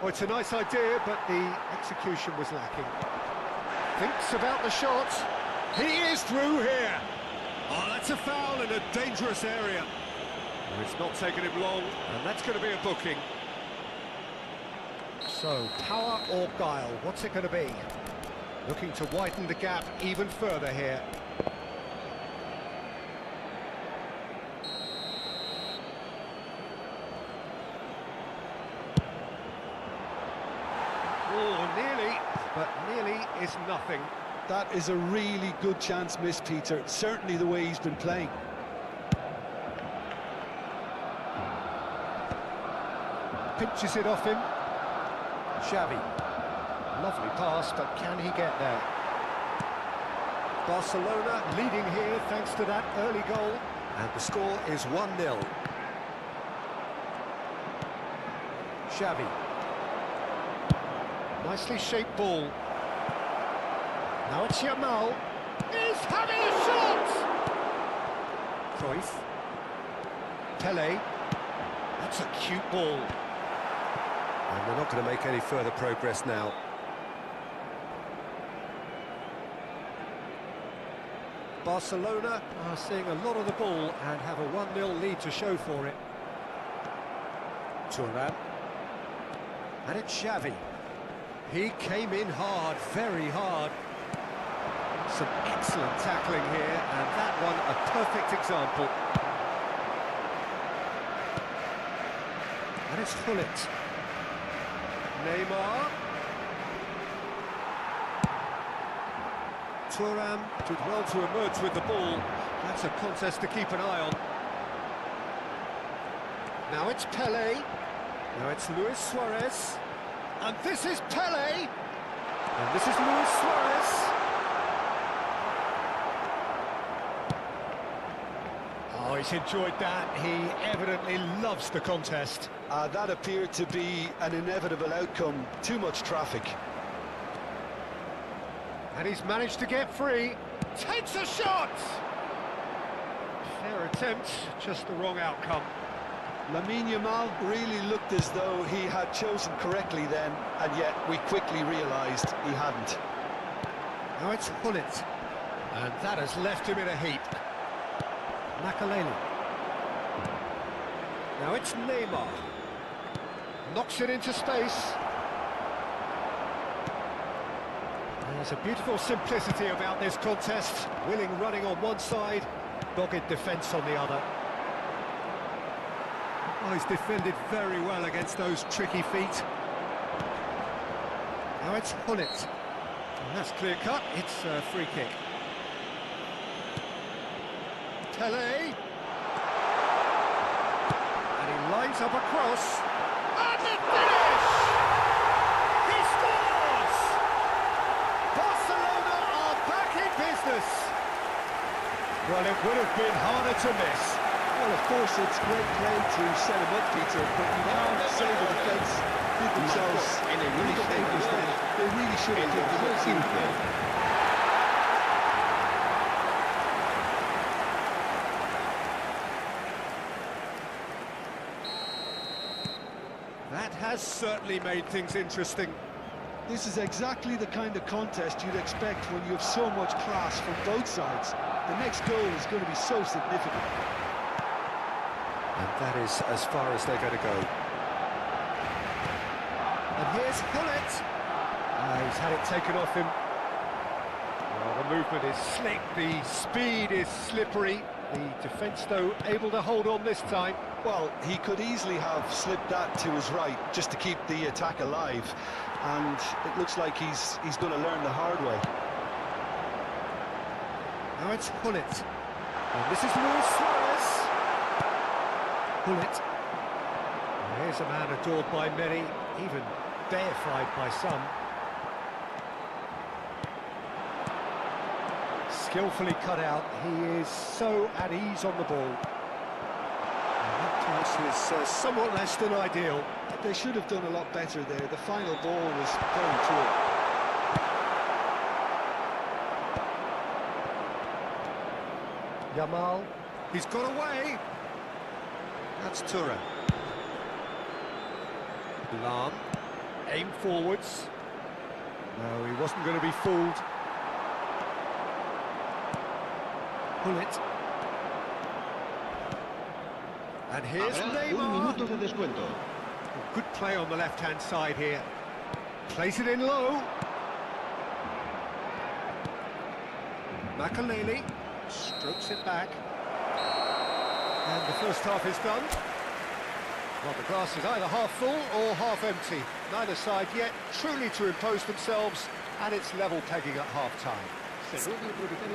Oh, it's a nice idea, but the execution was lacking. Thinks about the shot. He is through here. Oh, that's a foul in a dangerous area. And it's not taken him long, and that's going to be a booking. So, power or guile, what's it going to be? Looking to widen the gap even further here. but nearly is nothing. That is a really good chance missed, Peter. Certainly the way he's been playing. Pinches it off him. Xavi. Lovely pass, but can he get there? Barcelona leading here thanks to that early goal. And the score is 1-0. Xavi. Nicely shaped ball. Now it's Yamal. He's having a shot! Cruyff. Pele. That's a cute ball. And they're not going to make any further progress now. Barcelona are seeing a lot of the ball and have a 1-0 lead to show for it. Thuram. And it's Xavi. He came in hard, very hard. Some excellent tackling here, and that one a perfect example. And it's Gullit. Neymar. Thuram did well to emerge with the ball. That's a contest to keep an eye on. Now it's Pele. Now it's Luis Suarez. And this is Pele. And this is Luis Suarez. Oh, he's enjoyed that. He evidently loves the contest. That appeared to be an inevitable outcome. Too much traffic. And he's managed to get free. Takes a shot! Fair attempt, just the wrong outcome. Lamine Yamal really looked as though he had chosen correctly then, and yet we quickly realised he hadn't. Now it's Gullit. And that has left him in a heap. Makelele. Now it's Neymar. Knocks it into space. There's a beautiful simplicity about this contest. Willing running on one side, dogged defence on the other. Oh, he's defended very well against those tricky feet. Now it's Gullit. And that's clear cut, it's a free kick. Pele. And he lines up a cross. And the finish! He scores! Barcelona are back in business. Well, it would have been harder to miss. Well, of course, it's great play to set him up, Peter, but you can't say the defence did themselves really favours then. They really should have given the whole That has certainly made things interesting. This is exactly the kind of contest you'd expect when you have so much class from both sides. The next goal is going to be so significant. And that is as far as they're going to go. And here's Gullit. He's had it taken off him. Well, the movement is slick, the speed is slippery. The defence, though, able to hold on this time. Well, he could easily have slipped that to his right just to keep the attack alive. And it looks like he's going to learn the hard way. Now it's Gullit. And this is Luis Suarez. Gullit. And here's a man adored by many, even deified by some. Skillfully cut out, he is so at ease on the ball. And that pass was somewhat less than ideal. They should have done a lot better there. The final ball was very poor. Yamal, he's got away. That's Thuram. Lam, aim forwards. No, he wasn't going to be fooled. Gullit. And here's Habrá un Neymar. minuto de descuento. Good play on the left-hand side here. Plays it in low. Makelele strokes it back. And the first half is done. Well, the glass is either half full or half empty. Neither side yet truly to impose themselves and it's level pegging at half-time.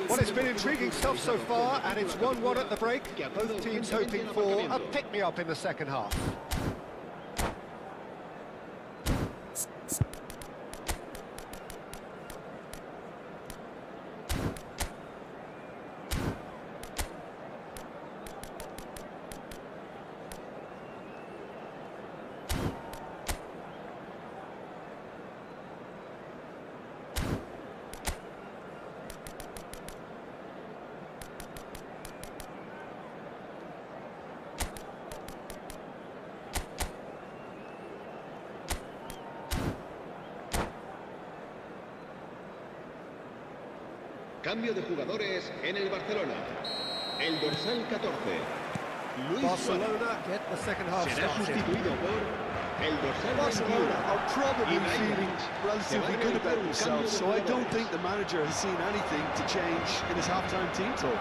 Well, it's been intriguing stuff so far, and it's 1-1 at the break. Both teams hoping for a pick-me-up in the second half. Cambio de jugadores en el Barcelona. El dorsal 14. Luis Barcelona get the second half será started. sustituido por el dorsal 21. Barcelona are probably Ibrahimovic. feeling relatively good about themselves, so I don't think the manager has seen anything to change in his half-time team talk.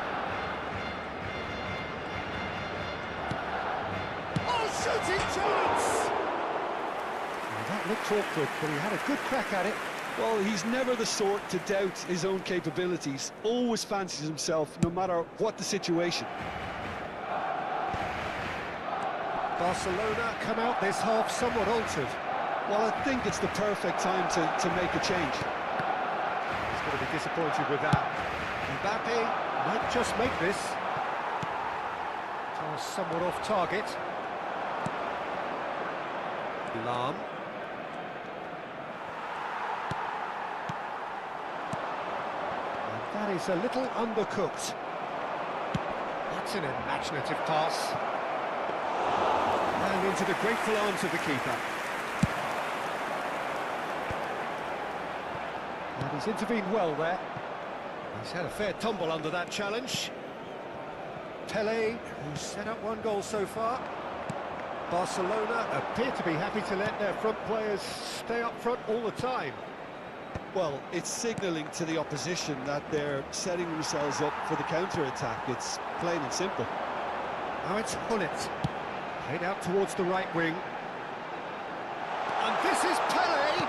Oh, shooting chance! Well, that looked awkward, but he had a good crack at it. Well, he's never the sort to doubt his own capabilities, always fancies himself, no matter what the situation. Barcelona come out this half somewhat altered. Well, I think it's the perfect time to make a change. He's going to be disappointed with that. Mbappe might just make this. Pass somewhat off target. Lam. And that is a little undercooked. That's an imaginative pass. And into the grateful arms of the keeper. And he's intervened well there. He's had a fair tumble under that challenge. Pelé, who's set up one goal so far. Barcelona appear to be happy to let their front players stay up front all the time. Well, it's signalling to the opposition that they're setting themselves up for the counter-attack. It's plain and simple. Now it's Hullet. Played out towards the right wing. And this is Pelé!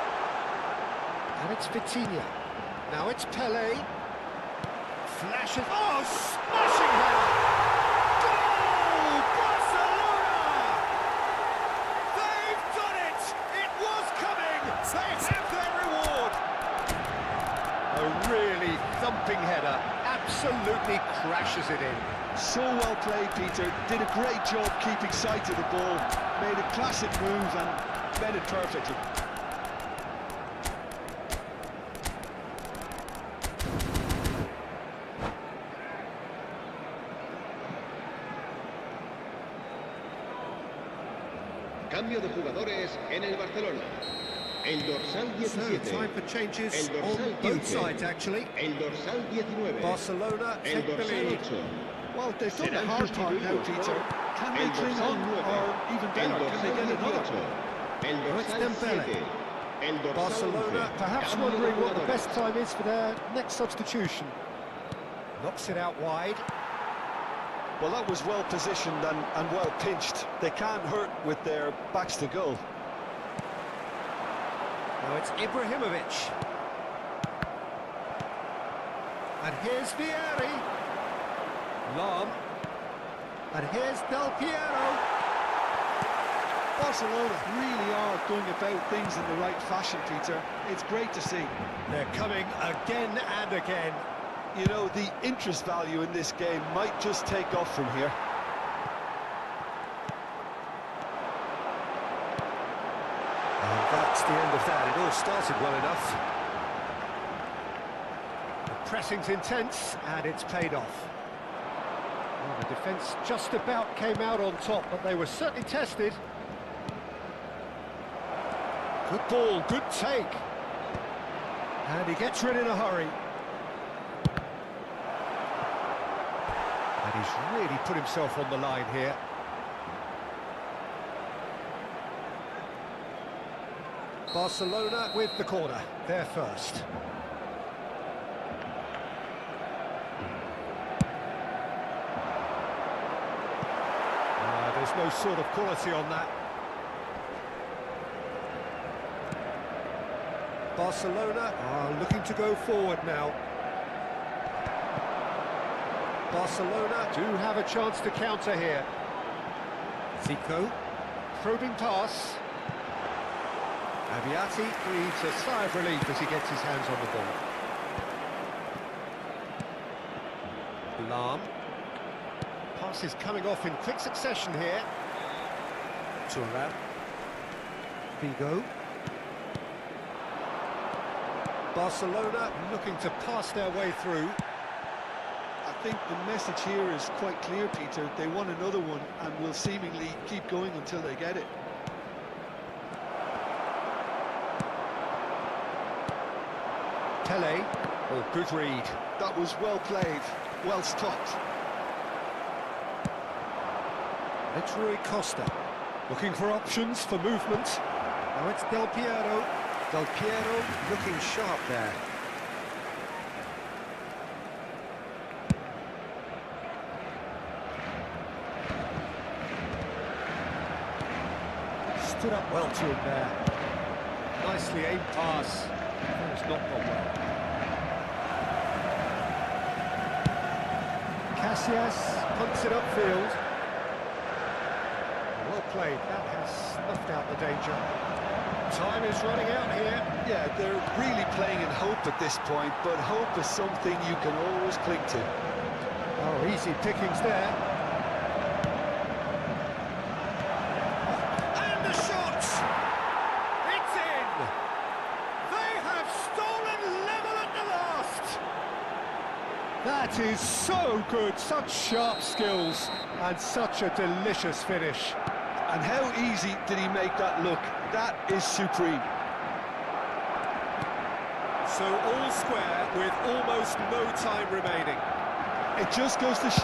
And it's Vitinha. Now it's Pelé. Flashes. Oh, smashing header! Goal! Barcelona! They've done it! It was coming! They have their reward! A really thumping header. Absolutely crashes it in. So well played, Peter. Did a great job keeping sight of the ball. Made a classic move and met it perfectly. Cambio de jugadores en el Barcelona. El dorsal So, 17. time for changes El on dorsal both 15. sides, actually. El dorsal 19. Barcelona El take the dorsal lead. 8. Well, they've done the Serán hard part now, sustituidos Peter. por Can they el cling dorsal on, 9. or even El better, can dorsal they get another? 18. El Oh, it's dorsal Dembele. 7. El dorsal Barcelona 11. perhaps Cambio de wondering what the jugadores. best time is for their next substitution. Knocks it out wide. Well, that was well positioned and well pinched. They can't hurt with their backs to goal. Now it's Ibrahimovic. And here's Vieri. Lam. And here's Del Piero. Barcelona really are going about things in the right fashion, Peter. It's great to see. They're coming again and again. You know, the interest value in this game might just take off from here. And that's the end of that. It all started well enough. The pressing's intense, and it's paid off. Well, the defence just about came out on top, but they were certainly tested. Good ball, good take. And he gets rid in a hurry. And he's really put himself on the line here. Barcelona with the corner, they're first. There's no sort of quality on that. Barcelona are looking to go forward now. Barcelona do have a chance to counter here. Zico, probing pass. Aviati breathes a sigh of relief as he gets his hands on the ball. Lam. Pass is coming off in quick succession here. Thuram. Figo. Barcelona looking to pass their way through. I think the message here is quite clear, Peter. They want another one and will seemingly keep going until they get it. Pele. Oh, good read. That was well played, well stopped. It's Rui Costa. Looking for options for movement. Now it's Del Piero. Del Piero looking sharp there. Stood up well to him there. Nicely aimed pass. That has not gone well. Casillas punts it upfield. Well played. That has snuffed out the danger. Time is running out here. Yeah, they're really playing in hope at this point, but hope is something you can always cling to. Oh, easy pickings there. And the shot! It's in! They have stolen level at the last! That is so good, such sharp skills, and such a delicious finish. And how easy did he make that look? That is supreme. So all square with almost no time remaining. It just goes to It's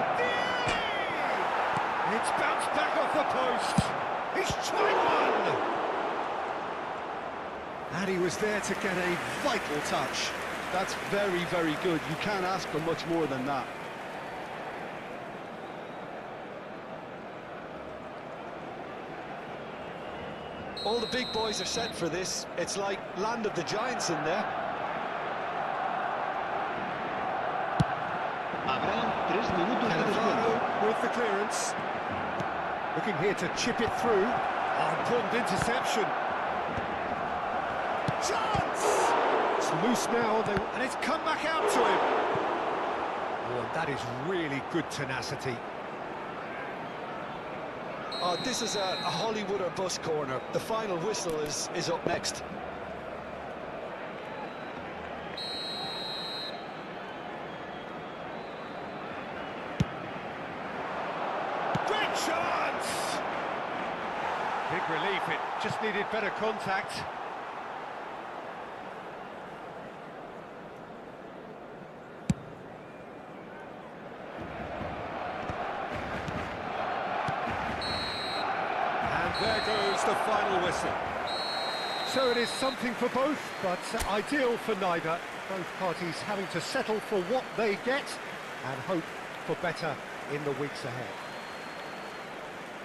bounced back off the post. He's tried one. And he was there to get a vital touch. That's very, very good. You can't ask for much more than that. All the big boys are set for this. It's like land of the giants in there. Habrán 3 minutos de descuento. With the clearance. Looking here to chip it through. Oh, important interception. Chance! It's loose now, and it's come back out to him. Oh, and that is really good tenacity. Oh, this is a Hollywood or bust corner. The final whistle is up next. Great chance! Big relief, it just needed better contact. There goes the final whistle. So it is something for both, but ideal for neither. Both parties having to settle for what they get and hope for better in the weeks ahead.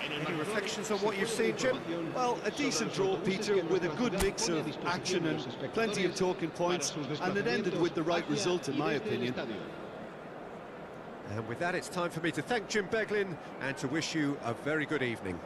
Any reflections on what you've seen, Jim? Well, a decent draw, Peter, with a good mix of action and plenty of talking points, and it ended with the right result, in my opinion. And with that, it's time for me to thank Jim Beglin and to wish you a very good evening.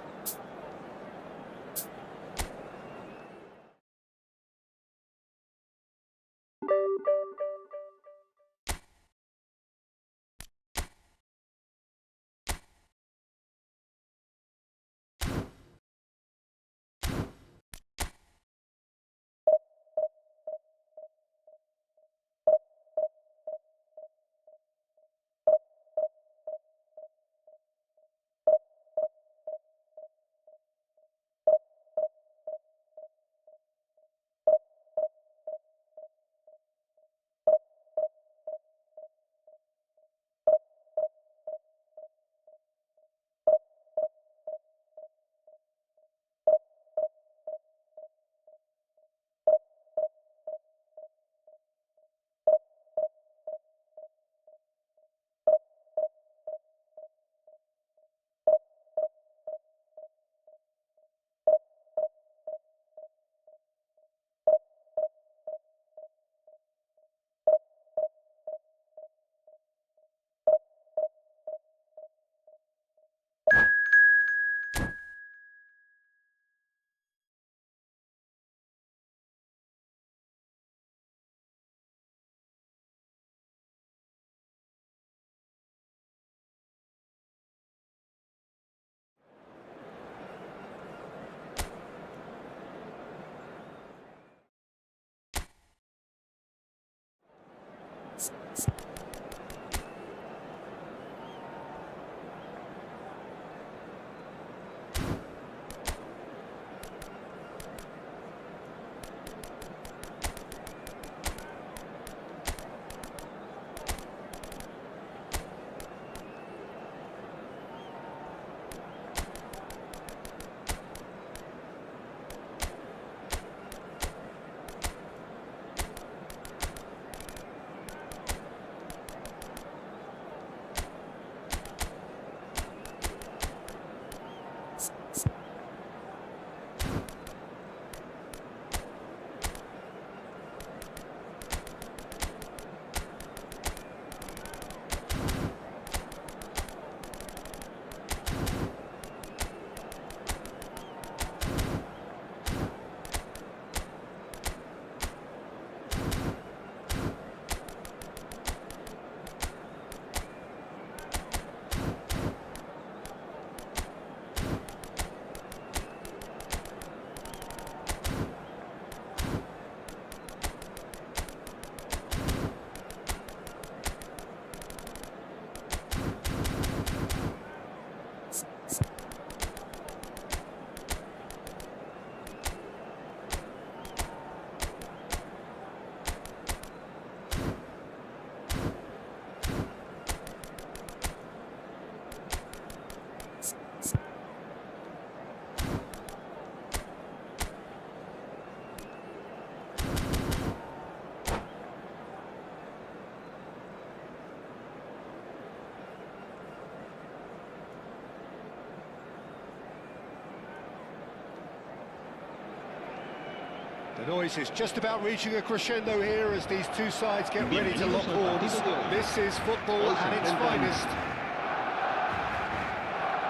The noise is just about reaching a crescendo here as these two sides get ready to lock horns. This is football at its finest.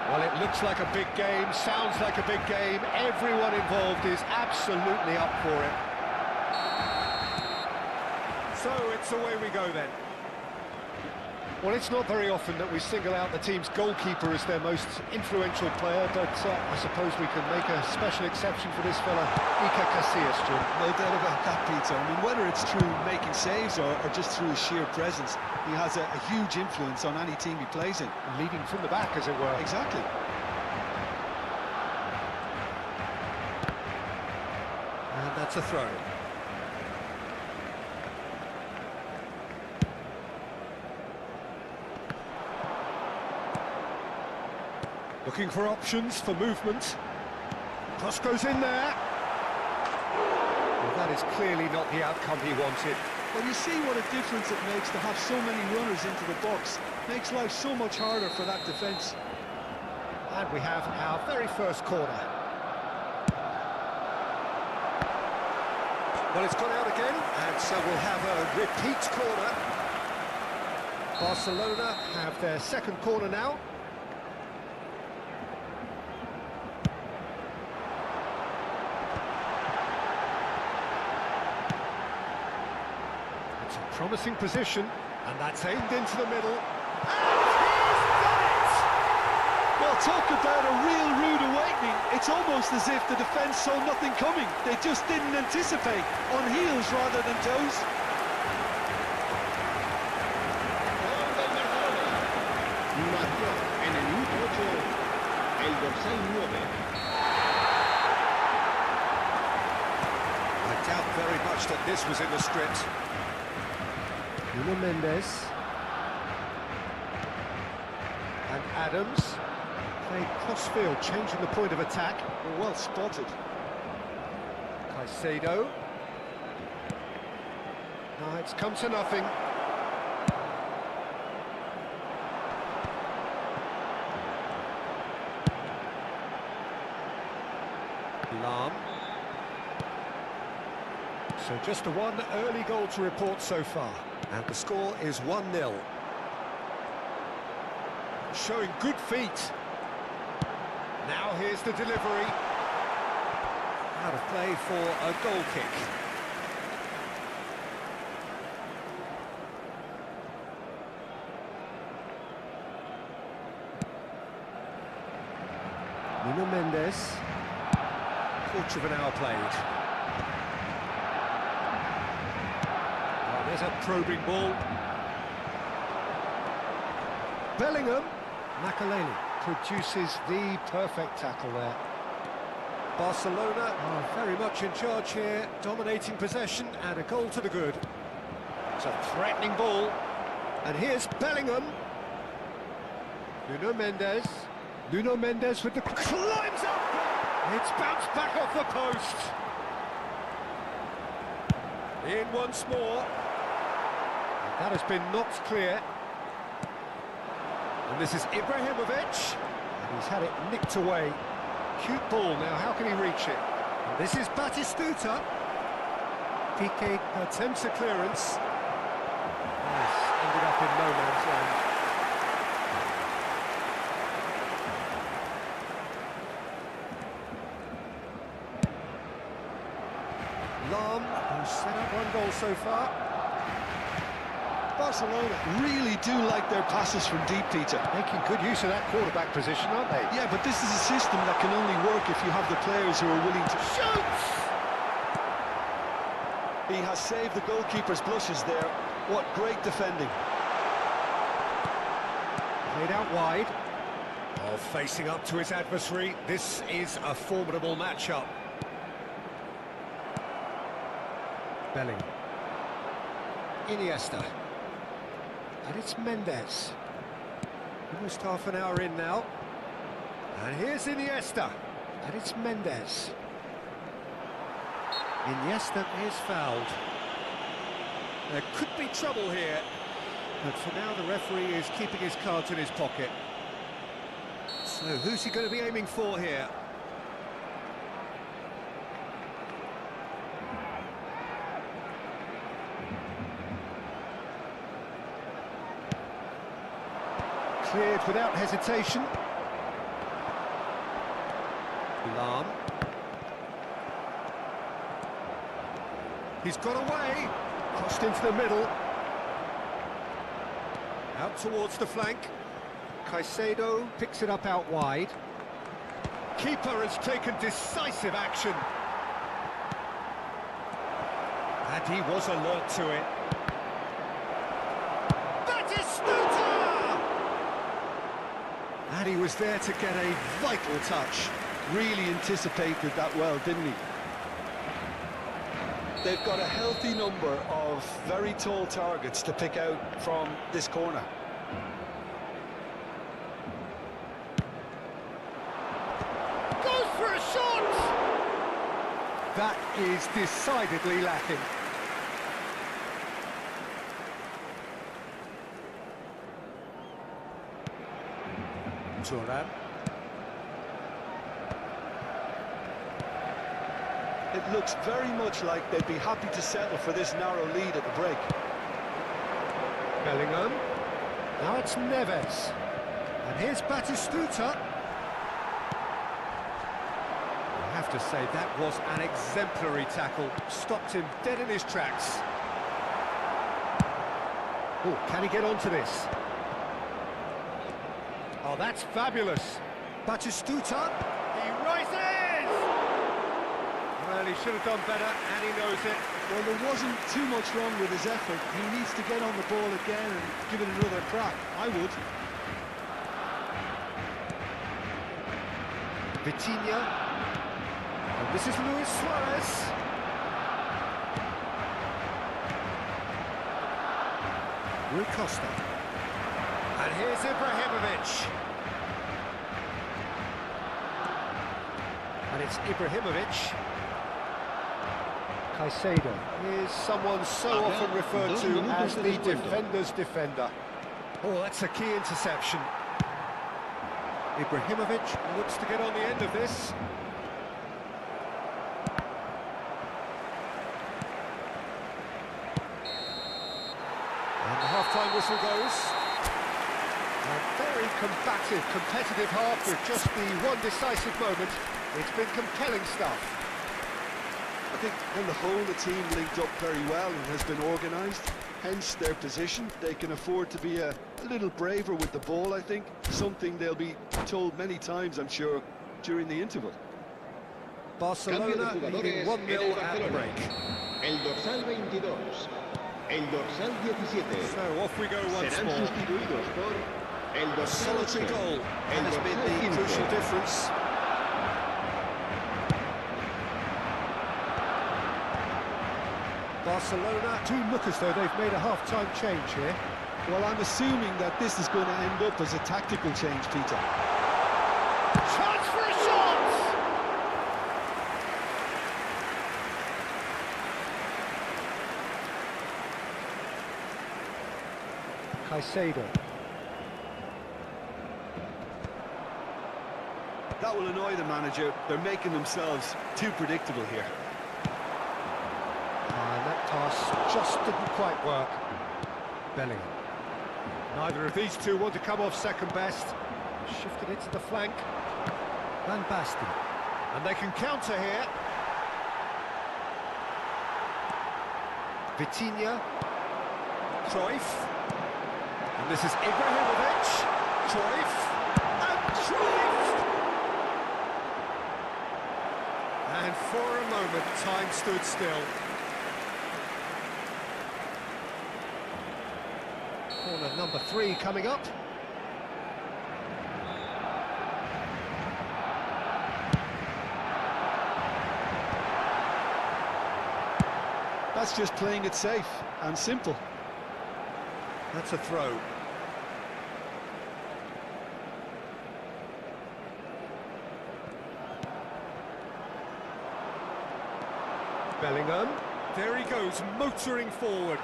Well, it looks like a big game, sounds like a big game. Everyone involved is absolutely up for it. So it's away we go then. Well, it's not very often that we single out the team's goalkeeper as their most influential player, but I suppose we can make a special exception for this fella, Iker Casillas, Jim. No doubt about that, Peter. I mean, whether it's through making saves or just through his sheer presence, he has a huge influence on any team he plays in. Leading from the back, as it were. Exactly. And that's a throw. Looking for options for movement. Cross goes in there. Well, that is clearly not the outcome he wanted. Well, you see what a difference it makes to have so many runners into the box. Makes life so much harder for that defence. And we have our very first corner. Well, it's gone out again, and so we'll have a repeat corner. Barcelona have their second corner now. It's a promising position, and that's aimed into the middle. Well, talk about a real rude awakening. It's almost as if the defence saw nothing coming. They just didn't anticipate, on heels rather than toes. Marcó en el minuto 8 el dorsal 9. I doubt very much that this was in the script. Nuno Mendes. And Adams. Played cross-field, changing the point of attack. Well spotted. Caicedo. No, it's come to nothing. Lam. So just a one early goal to report so far. And the score is 1-0. Showing good feet. Now here's the delivery. Out of play for a goal kick. Nuno Mendes. Quarter of an hour played. Oh, there's a probing ball. Bellingham. Makelele produces the perfect tackle there. Barcelona are very much in charge here, dominating possession and a goal to the good. It's a threatening ball. And here's Bellingham. Nuno Mendes. Nuno Mendes with the climbs up. It's bounced back off the post. In once more. And that has been knocked clear. And this is Ibrahimovic. And he's had it nicked away. Cute ball now, how can he reach it? And this is Batistuta. Piqué attempts a clearance. Yes, ended up in no man's land. Lam, who's set up one goal so far. Barcelona really do like their passes from deep, Peter. Making good use of that quarterback position, aren't they? Yeah, but this is a system that can only work if you have the players who are willing to shoot. He has saved the goalkeeper's blushes there. What great defending. Played out wide. Oh, facing up to his adversary. This is a formidable matchup. Bellingham. Iniesta. And it's Mendes. Almost half an hour in now. And here's Iniesta. And it's Mendes. Iniesta is fouled. There could be trouble here. But for now, the referee is keeping his cards in his pocket. So who's he going to be aiming for here? Cleared without hesitation. Lam. He's got away. Crossed into the middle. Out towards the flank. Caicedo picks it up out wide. Keeper has taken decisive action. And he was alert to it. Batistuta! And he was there to get a vital touch. Really anticipated that well, didn't he? They've got a healthy number of very tall targets to pick out from this corner. Goes for a shot! That is decidedly lacking. Turan. It looks very much like they'd be happy to settle for this narrow lead at the break. Bellingham. Now it's Neves. And here's Batistuta. I have to say, that was an exemplary tackle. Stopped him dead in his tracks. Oh, can he get onto this? Oh, that's fabulous. Batistuta. He rises! Well, he should have done better, and he knows it. Well, there wasn't too much wrong with his effort. He needs to get on the ball again and give it another crack. I would. Vitinha. And this is Luis Suarez. Rui Costa. And here's Ibrahimovic. And it's Ibrahimovic. Caicedo is someone so often referred to as the defender's defender. Oh, that's a key interception. Ibrahimovic looks to get on the end of this. And the half-time whistle goes. A very combative, competitive half with just the one decisive moment. It's been compelling stuff. I think on the whole the team linked up very well and has been organised, hence their position. They can afford to be a little braver with the ball, I think, something they'll be told many times, I'm sure, during the interval. Barcelona leading 1-0 at the break. El dorsal 22, el dorsal 17. So off we go once Serán more. sustituidos por el A dorsal solitary 8, goal el has been the dorsal crucial 15. difference. Barcelona do look as though they've made a half-time change here. Well, I'm assuming that this is going to end up as a tactical change, Peter. Chance for a shot! Caicedo. That will annoy the manager. They're making themselves too predictable here. And that pass just didn't quite work. Bellingham. Neither of these two want to come off second best. Shifted it to the flank. Van Basten. And they can counter here. Vitinha. Cruyff. And this is Ibrahimovic. Cruyff. And Cruyff! And for a moment, time stood still. Corner number 3 coming up. That's just playing it safe and simple. That's a throw. Bellingham. There he goes, motoring forward.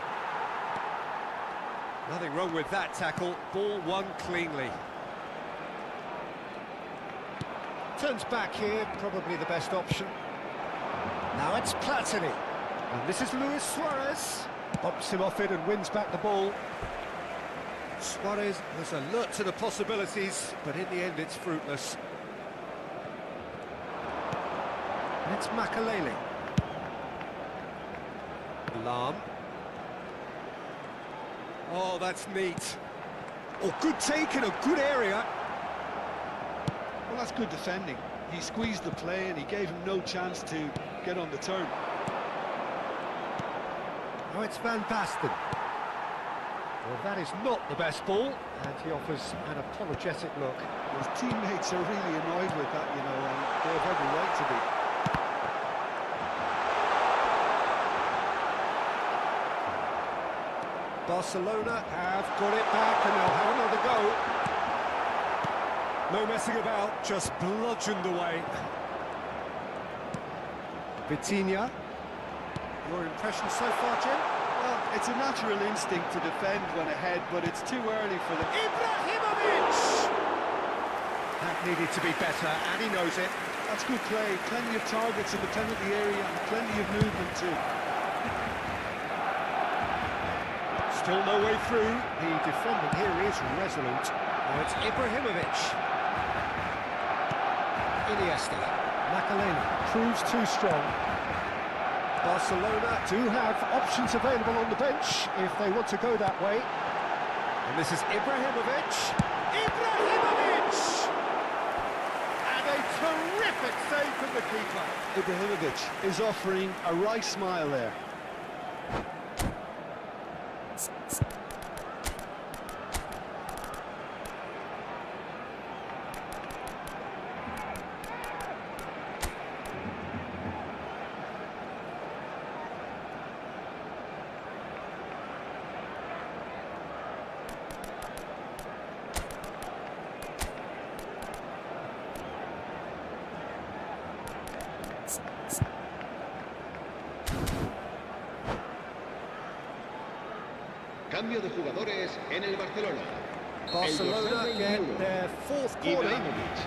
Nothing wrong with that tackle. Ball won cleanly. Turns back here, probably the best option. Now it's Platini. And this is Luis Suarez. Bumps him off it and wins back the ball. Suarez was alert to the possibilities, but in the end it's fruitless. And it's Makalele. Alarm. Oh, that's neat. Oh, good take in a good area. Well, that's good defending. He squeezed the play and he gave him no chance to get on the turn. Oh, it's Van Basten. Well, that is not the best ball, and he offers an apologetic look. His teammates are really annoyed with that, you know, and they have every right to be. Barcelona have got it back, and they'll have another go. No messing about, just bludgeoned away. Vitinha. Your impression so far, Jim? Well, it's a natural instinct to defend when ahead, but it's too early for them. Ibrahimovic! That needed to be better, and he knows it. That's good play. Plenty of targets in the penalty area and plenty of movement too. Still no way through. The defending here is resolute. Now it's Ibrahimovic. Iniesta. Makalele proves too strong. Barcelona do have options available on the bench if they want to go that way. And this is Ibrahimovic. Ibrahimovic! And a terrific save from the keeper. Ibrahimovic is offering a wry smile there. Cambio de jugadores en el Barcelona. Barcelona get their fourth corner. Ibrahimovic,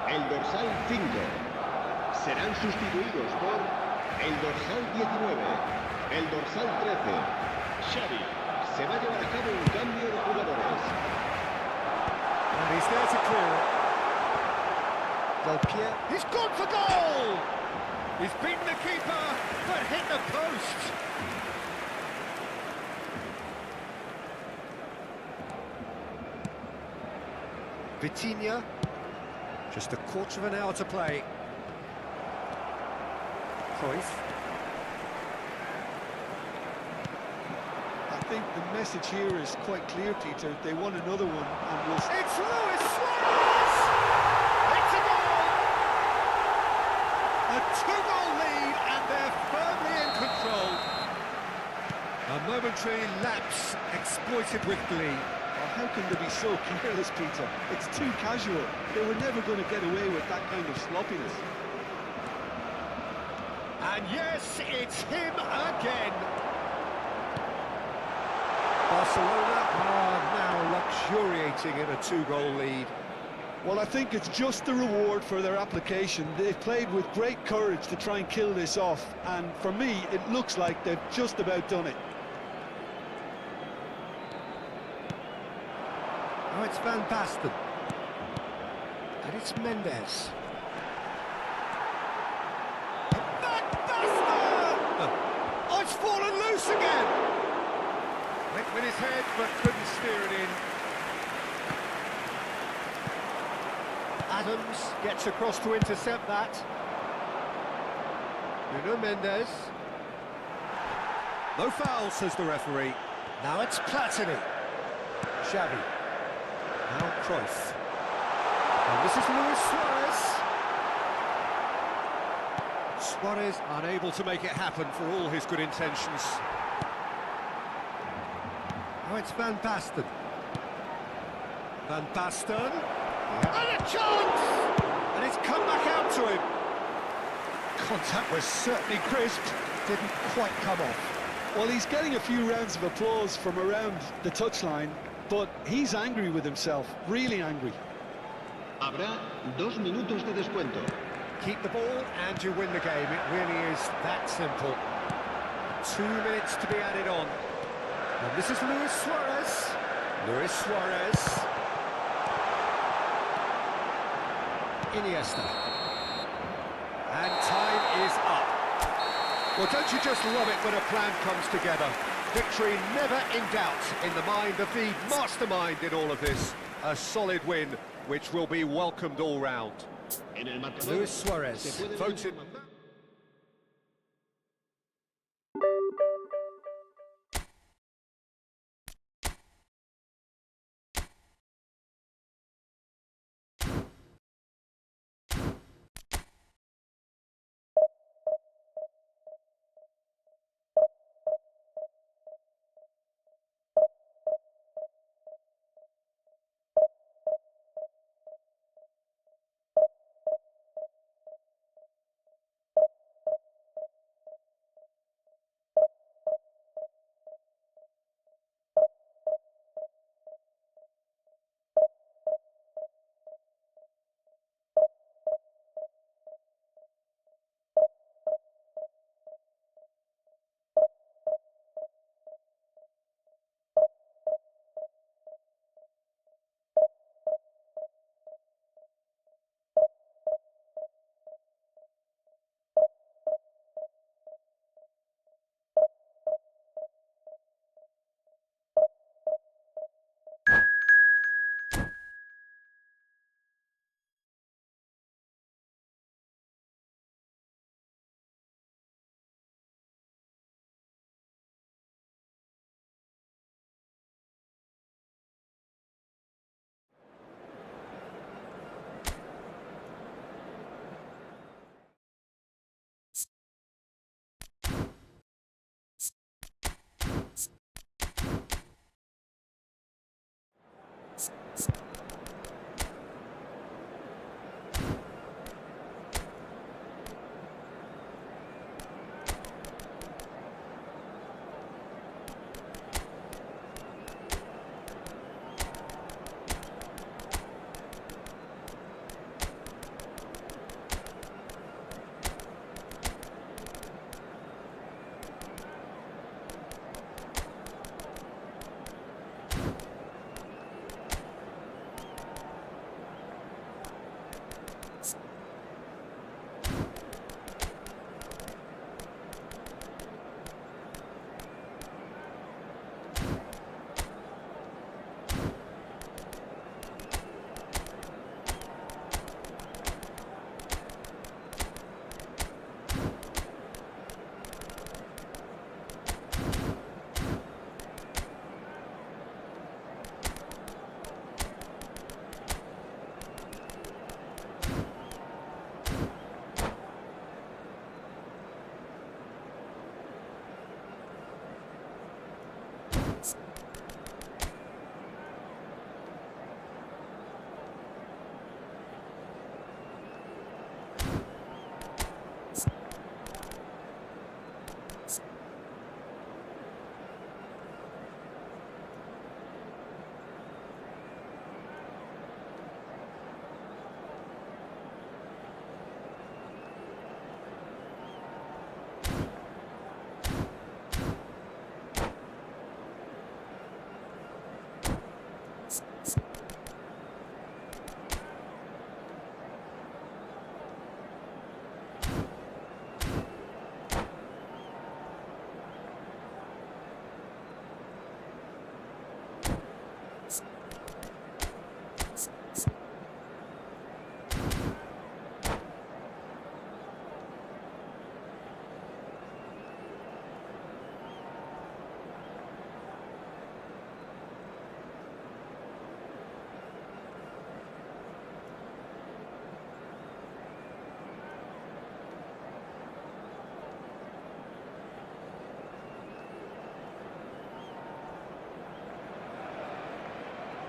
el dorsal 5. Serán sustituidos por el dorsal 19, el dorsal 13. Xavi. Se va a llevar a cabo un cambio de jugadores. And he's there to clear it. Del Piero. He's gone for goal! He's beaten the keeper, but hit the post. Vitinha. Just a quarter of an hour to play. Cruyff. I think the message here is quite clear, Peter. They want another one, and we'll... It's Luis Suarez! It's a goal! A two-goal lead, and they're firmly in control. A momentary lapse exploited with glee. How can they be so careless, Peter? It's too casual. They were never going to get away with that kind of sloppiness. And yes, it's him again. Barcelona are now luxuriating in a two-goal lead. Well, I think it's just the reward for their application. They've played with great courage to try and kill this off, and for me, it looks like they've just about done it. Now it's Van Basten. And it's Mendes. Van Basten! Oh, it's fallen loose again! Went with his head, but couldn't steer it in. Adams gets across to intercept that. Nuno Mendes. No foul, says the referee. Now it's Platini. Xavi. Now Cruyff. And this is Luis Suarez. Suarez unable to make it happen for all his good intentions. Now it's Van Basten. Van Basten. And a chance! And it's come back out to him. Contact was certainly crisp. Didn't quite come off. Well, he's getting a few rounds of applause from around the touchline, but he's angry with himself, really angry. Habrá 2 minutos de descuento. Keep the ball and you win the game. It really is that simple. 2 minutes to be added on. And this is Luis Suarez. Luis Suarez. Iniesta. And time is up. Well, don't you just love it when a plan comes together? Victory never in doubt in the mind of the mastermind in all of this. A solid win, which will be welcomed all round. Luis Suarez voted...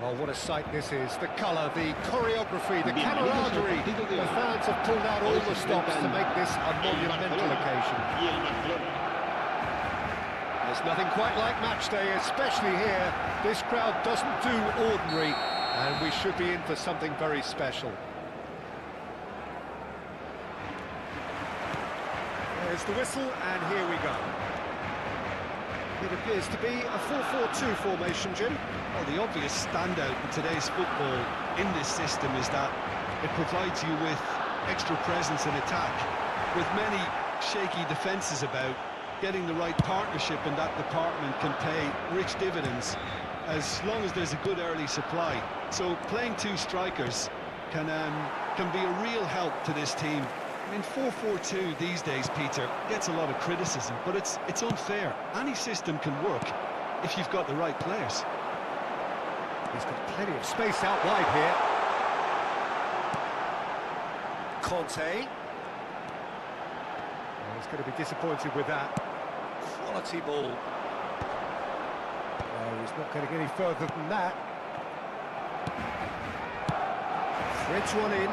Well, what a sight this is. The colour, the choreography, the camaraderie. The fans have pulled out all the stops to make this a monumental occasion. There's nothing quite like match day, especially here. This crowd doesn't do ordinary, and we should be in for something very special. There's the whistle, and here we go. It appears to be a 4-4-2 formation, Jim. Well, the obvious standout in today's football in this system is that it provides you with extra presence in attack. With many shaky defences about, getting the right partnership in that department can pay rich dividends as long as there's a good early supply. So playing two strikers can be a real help to this team. I mean, 4-4-2 these days, Peter, gets a lot of criticism, but it's unfair. Any system can work if you've got the right players. He's got plenty of space out wide here. Conte. Oh, he's going to be disappointed with that. Quality ball. Oh, he's not going to get any further than that. Threads one in.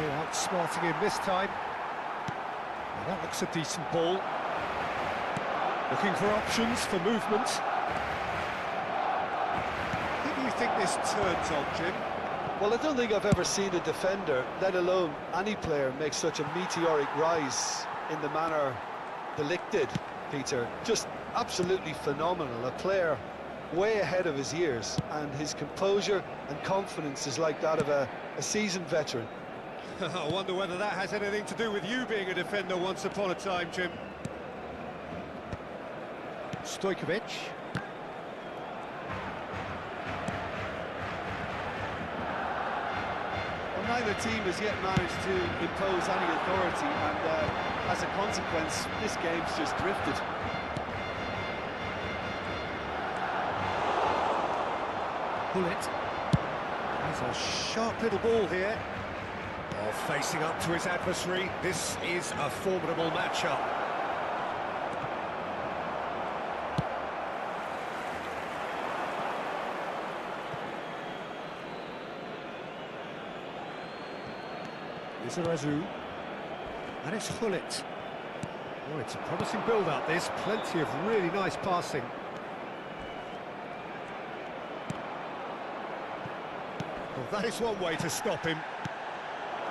Oh, outsmarting him this time. Well, that looks a decent ball. Looking for options for movement. Who do you think this turns on, Jim? Well, I don't think I've ever seen a defender, let alone any player, make such a meteoric rise in the manner De Ligt did, Peter. Just absolutely phenomenal. A player way ahead of his years, and his composure and confidence is like that of a seasoned veteran. I wonder whether that has anything to do with you being a defender once upon a time, Jim. Stojkovic. Well, neither team has yet managed to impose any authority, and as a consequence, this game's just drifted. Bullet. There's a sharp little ball here. Oh, facing up to his adversary. This is a formidable matchup. Lizarazu. And it's Hullet. Oh, it's a promising build-up, this. Plenty of really nice passing. Well, that is one way to stop him.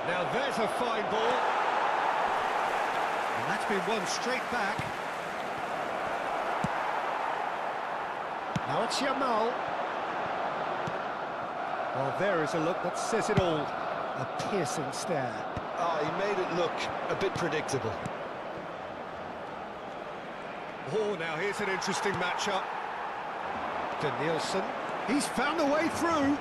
Now there's a fine ball. And that's been won straight back. Now it's Yamal. Well, there is a look that says it all. A piercing stare. Ah, he made it look a bit predictable. Oh, now here's an interesting matchup. Danielson. He's found a way through.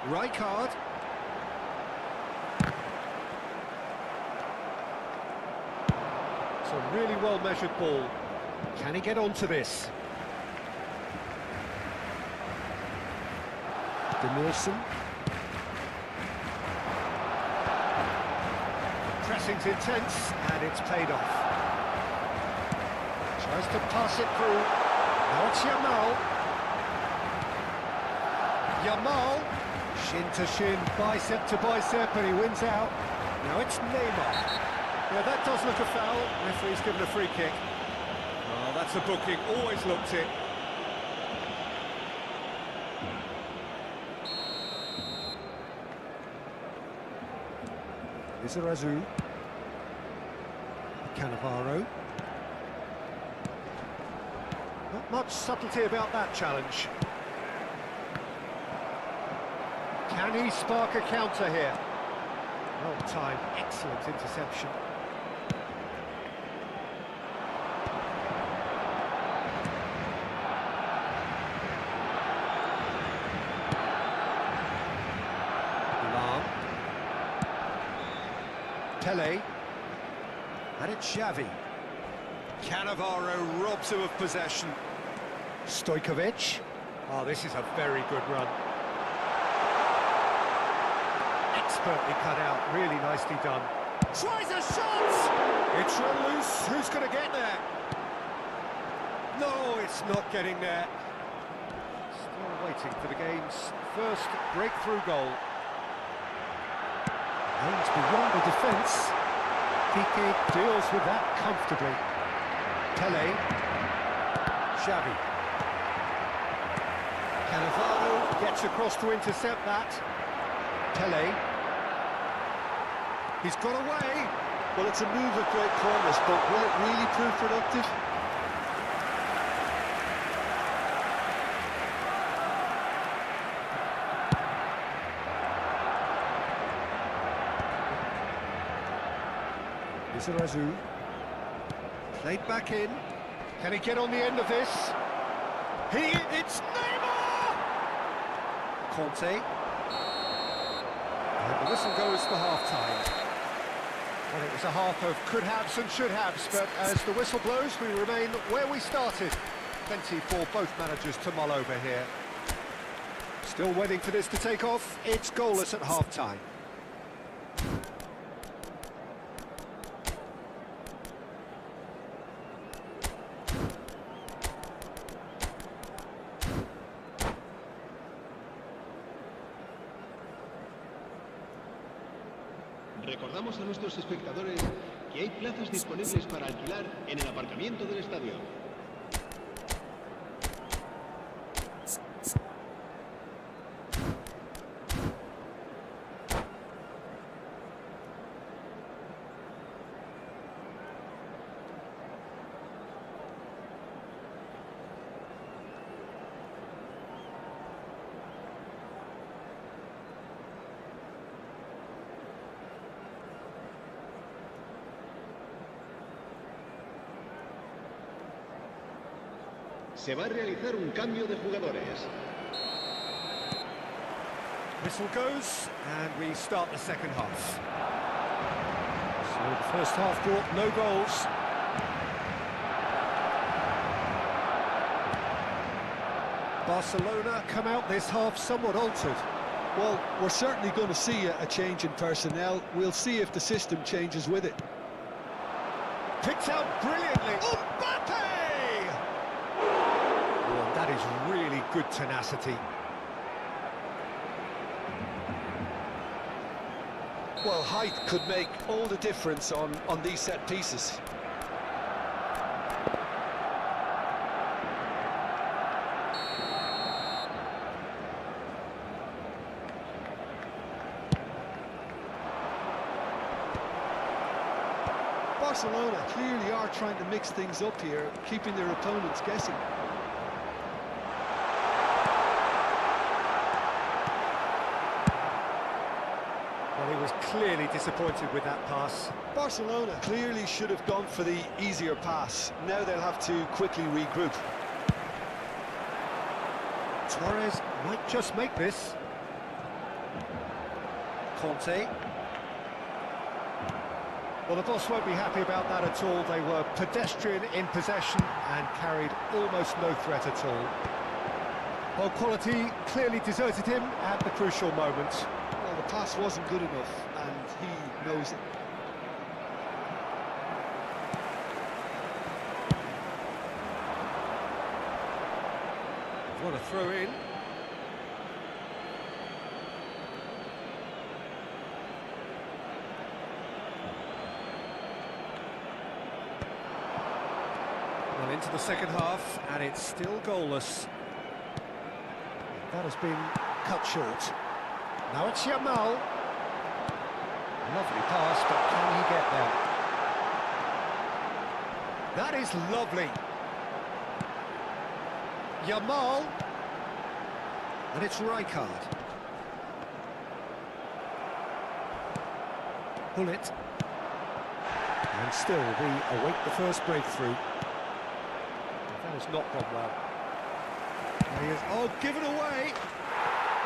Rijkaard. It's a really well-measured ball. Can he get onto this? Danielson. Pressing's intense, and it's paid off. Tries to pass it through. Now it's Yamal. Yamal. Shin to shin, bicep to bicep, and he wins out. Now it's Neymar. Yeah, that does look a foul. Referee's given a free kick. Oh, that's a booking. Always looked it. Lizarazu. Cannavaro. Not much subtlety about that challenge. Can he spark a counter here? Well timed, excellent interception. Lam. Pele. And it's Xavi. Cannavaro robs him of possession. Stojkovic. Oh, this is a very good run. Expertly cut out, really nicely done. Tries a shot! It's run loose, who's going to get there? No, it's not getting there. Still waiting for the game's first breakthrough goal. Aims beyond the defence. Piqué deals with that comfortably. Pele. Xavi. Cannavaro gets across to intercept that. Pele. He's got away. Well, it's a move of great promise, but will it really prove productive? Izarazu. Played back in. Can he get on the end of this? It's Neymar! Conte. And the whistle goes for half-time. Well, it was a half of could-haves and should-haves, but as the whistle blows, we remain where we started. Plenty for both managers to mull over here. Still waiting for this to take off. It's goalless at half-time. Recordamos a nuestros espectadores que hay plazas disponibles para alquilar en el aparcamiento del estadio. Se va a realizar un cambio de jugadores. Whistle goes, and we start the second half. So the first half brought no goals. Barcelona come out this half somewhat altered. Well, we're certainly going to see a change in personnel. We'll see if the system changes with it. Picked out brilliantly. Mbappe! Oh, that is really good tenacity. Well, height could make all the difference on these set pieces. Barcelona clearly are trying to mix things up here, keeping their opponents guessing. Well, he was clearly disappointed with that pass. Barcelona clearly should have gone for the easier pass. Now they'll have to quickly regroup. Torres might just make this. Conte. Well, the boss won't be happy about that at all. They were pedestrian in possession and carried almost no threat at all. Well, quality clearly deserted him at the crucial moment. Well, the pass wasn't good enough, and he knows it. What a throw in. Well, into the second half, and it's still goalless. That has been cut short. Now it's Yamal. Lovely pass, but can he get there? That is lovely. Yamal. And it's Rijkaard. Bullet. And still, we await the first breakthrough. That has not gone well. And he is, oh, given away.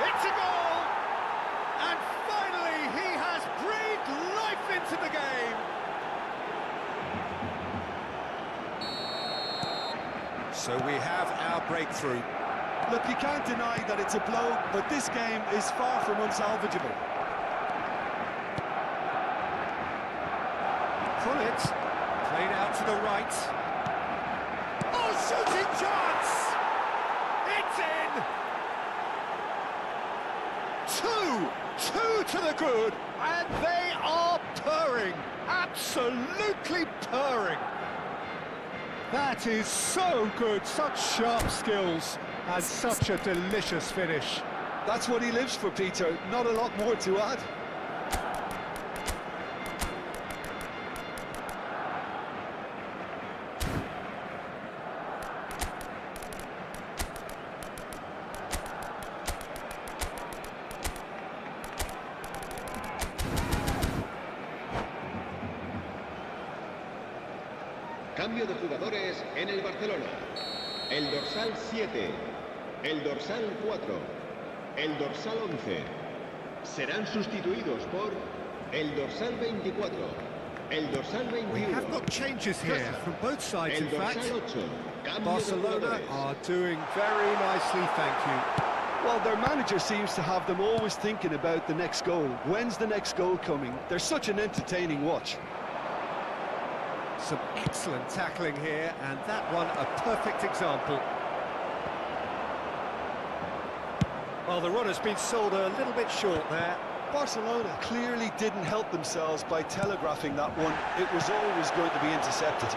It's a goal! And finally, he has breathed life into the game. So we have our breakthrough. Look, you can't deny that it's a blow, but this game is far from unsalvageable. Bullet. Played out to the right. Oh, shooting chance! It's in! Two to the good, and they are purring, absolutely purring. That is so good, such sharp skills, and such a delicious finish. That's what he lives for, Peter. Not a lot more to add. cambio de jugadores en el Barcelona. El dorsal 7, el dorsal 4, el dorsal 11. Serán sustituidos por el dorsal 24, el dorsal We 21. have got changes here from both sides, in El fact. dorsal 8, cambio de Barcelona jugadores. are doing very nicely, thank you. Well, their manager seems to have them always thinking about the next goal. When's the next goal coming? They're such an entertaining watch. Some excellent tackling here, and that one a perfect example. Well, the runner's been sold a little bit short there. Barcelona clearly didn't help themselves by telegraphing that one. It was always going to be intercepted.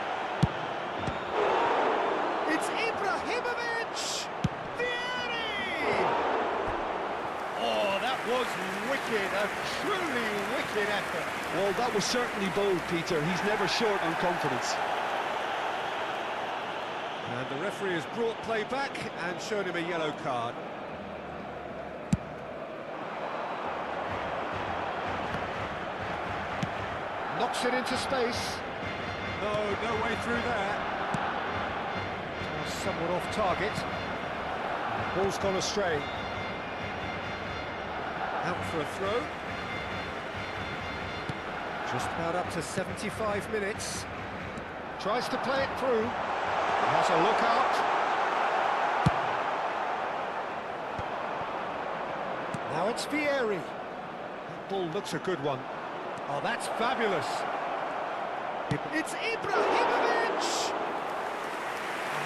It's Ibrahimovic! Vieri! Oh, that was wicked, a truly wicked effort. Well, that was certainly bold, Peter. He's never short on confidence. And the referee has brought play back and shown him a yellow card. Knocks it into space. No way through there. Somewhat off target. Ball's gone astray. Out for a throw. Just about up to 75 minutes. Tries to play it through. He has a look out. Now it's Vieri. That ball looks a good one. Oh, that's fabulous. It's Ibrahimovic!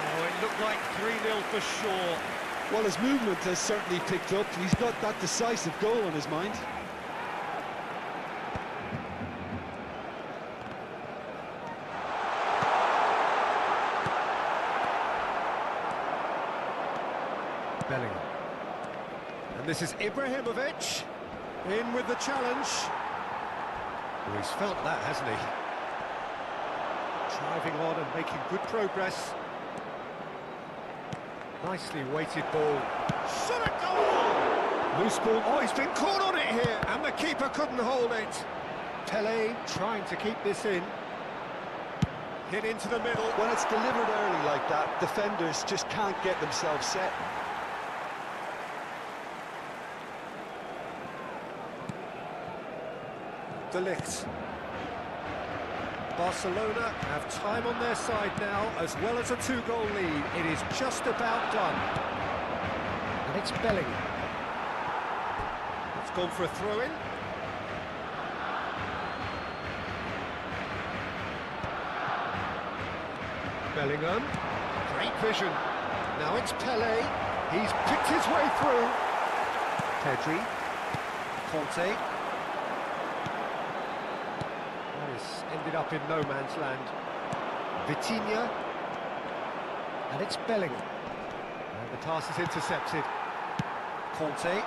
Oh, it looked like 3-0 for sure. Well, his movement has certainly picked up. He's got that decisive goal on his mind. Bellingham. And this is Ibrahimovic. In with the challenge. Oh, he's felt that, hasn't he? Driving on and making good progress. Nicely weighted ball. Shot a goal! Loose ball. Oh, he's been caught on it here, and the keeper couldn't hold it. Pele trying to keep this in. Hit into the middle. When it's delivered early like that, defenders just can't get themselves set. De Ligt. Barcelona have time on their side now, as well as a 2-goal lead. It is just about done. And it's Bellingham. It's gone for a throw-in. Bellingham. Great vision. Now it's Pele. He's picked his way through. Pedri. Conte. Ended up in no man's land. Vitinha. And it's Bellingham. And the pass is intercepted. Conte.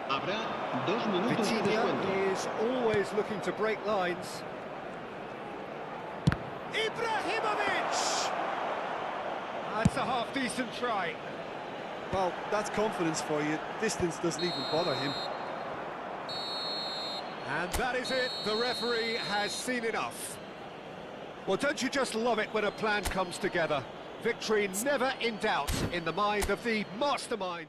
Habrá 2 minutos de Vitinha descuento. is always looking to break lines. Ibrahimovic! That's a half-decent try. Well, that's confidence for you. Distance doesn't even bother him. And that is it, the referee has seen enough. Well, don't you just love it when a plan comes together? Victory never in doubt in the mind of the mastermind.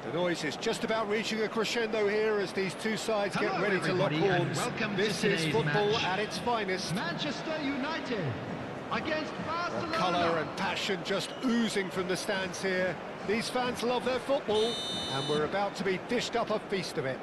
The noise is just about reaching a crescendo here as these two sides get ready to lock everybody, and horns. welcome This to is today's football match. at its finest. Manchester United against Barcelona. Colour and passion just oozing from the stands here. These fans love their football, and we're about to be dished up a feast of it.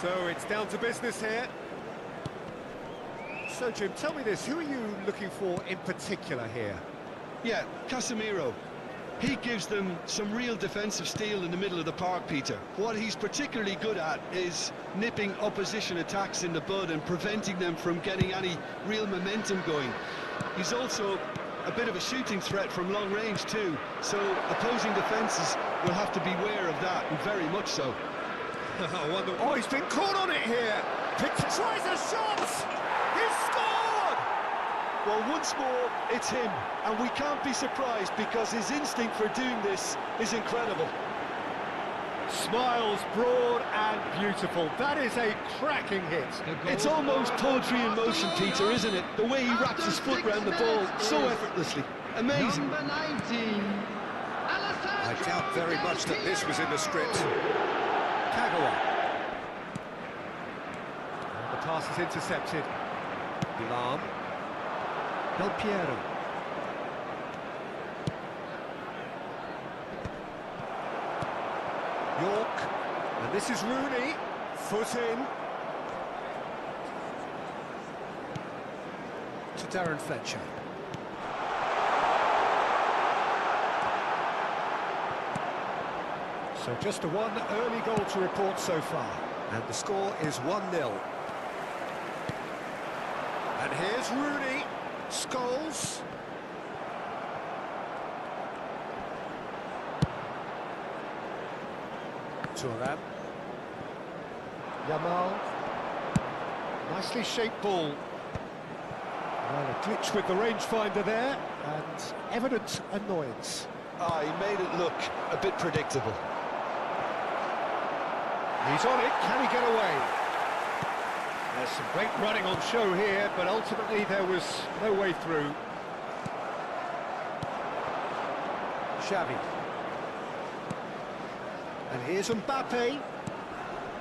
So it's down to business here. So Jim, tell me this, who are you looking for in particular here? Yeah, Casemiro. He gives them some real defensive steel in the middle of the park, Peter. What he's particularly good at is nipping opposition attacks in the bud and preventing them from getting any real momentum going. He's also a bit of a shooting threat from long range too, so opposing defences will have to beware of that, and very much so. Oh, he's been caught on it here. Tries a shot. He's scored. Well, once more, it's him, and we can't be surprised because his instinct for doing this is incredible. Smiles broad and beautiful. That is a cracking hit. It's almost poetry in motion, Peter, isn't it? The way he wraps his foot round the ball so effortlessly. Amazing. Number 19. I doubt very much that this was in the script. Kagawa. The pass is intercepted. Lam. Del Piero. York. And this is Rooney. Foot in. To Darren Fletcher. So just one early goal to report so far. And the score is 1-0. And here's Rooney. Scholes. Thuram. Yamal. Nicely shaped ball. Well, a glitch with the rangefinder there, and evident annoyance. Ah, he made it look a bit predictable. He's on it, can he get away? There's some great running on show here, but ultimately there was no way through. Xavi. And here's Mbappe.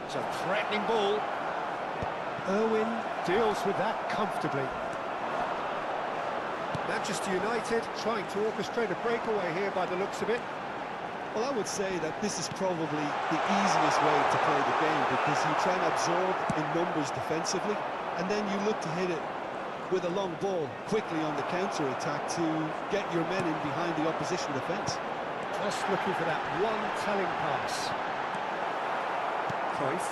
It's a threatening ball. Irwin deals with that comfortably. Manchester United trying to orchestrate a breakaway here by the looks of it. Well, I would say that this is probably the easiest way to play the game because you try and absorb in numbers defensively, and then you look to hit it with a long ball quickly on the counter-attack to get your men in behind the opposition defence. Just looking for that one telling pass. Cruyff.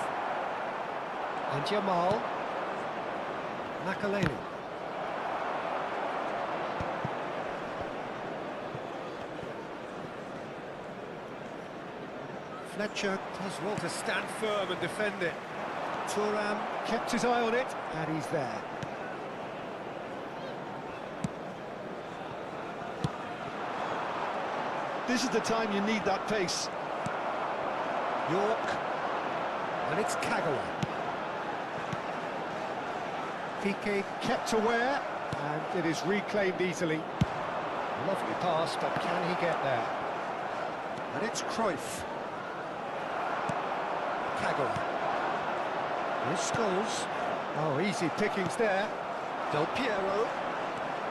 And Jamal. Makaleli. Fletcher does well to stand firm and defend it. Thuram kept his eye on it, and he's there. This is the time you need that pace. York. And it's Kagawa. Piqué kept aware, and it is reclaimed easily. Lovely pass, but can he get there? And it's Cruyff. Kagawa. Here's Scholes. Oh, easy pickings there. Del Piero.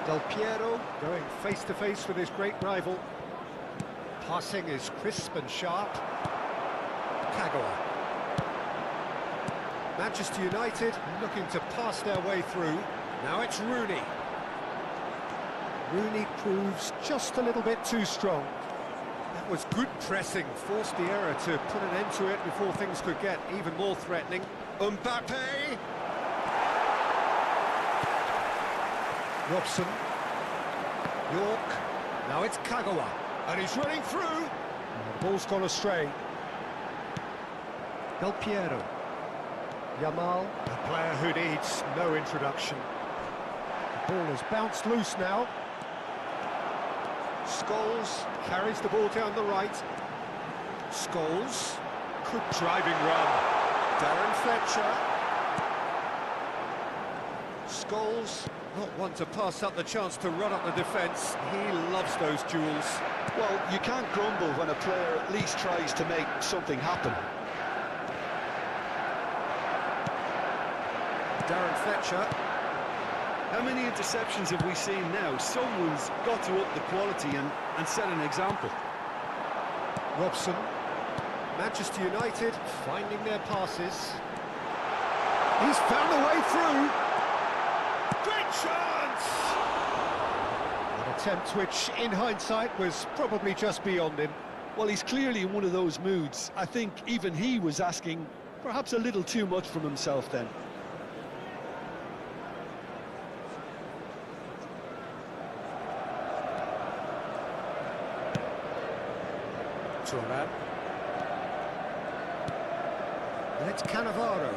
Del Piero going face-to-face with his great rival. Passing is crisp and sharp. Kagawa. Manchester United looking to pass their way through. Now it's Rooney. Rooney proves just a little bit too strong. That was good pressing, forced the error to put an end to it before things could get even more threatening. Mbappe! Robson. York. Now it's Kagawa. And he's running through. And the ball's gone astray. Del Piero. Yamal, a player who needs no introduction. The ball has bounced loose now. Scholes carries the ball down the right. Scholes, good driving run. Darren Fletcher. Scholes, not one to pass up the chance to run up the defence. He loves those duels. Well, you can't grumble when a player at least tries to make something happen. Darren Fletcher. How many interceptions have we seen now? Someone's got to up the quality and set an example. Robson. Manchester United finding their passes. He's found a way through. Great chance! An attempt which, in hindsight, was probably just beyond him. Well, he's clearly in one of those moods. I think even he was asking perhaps a little too much from himself then. Turan. Let's Cannavaro.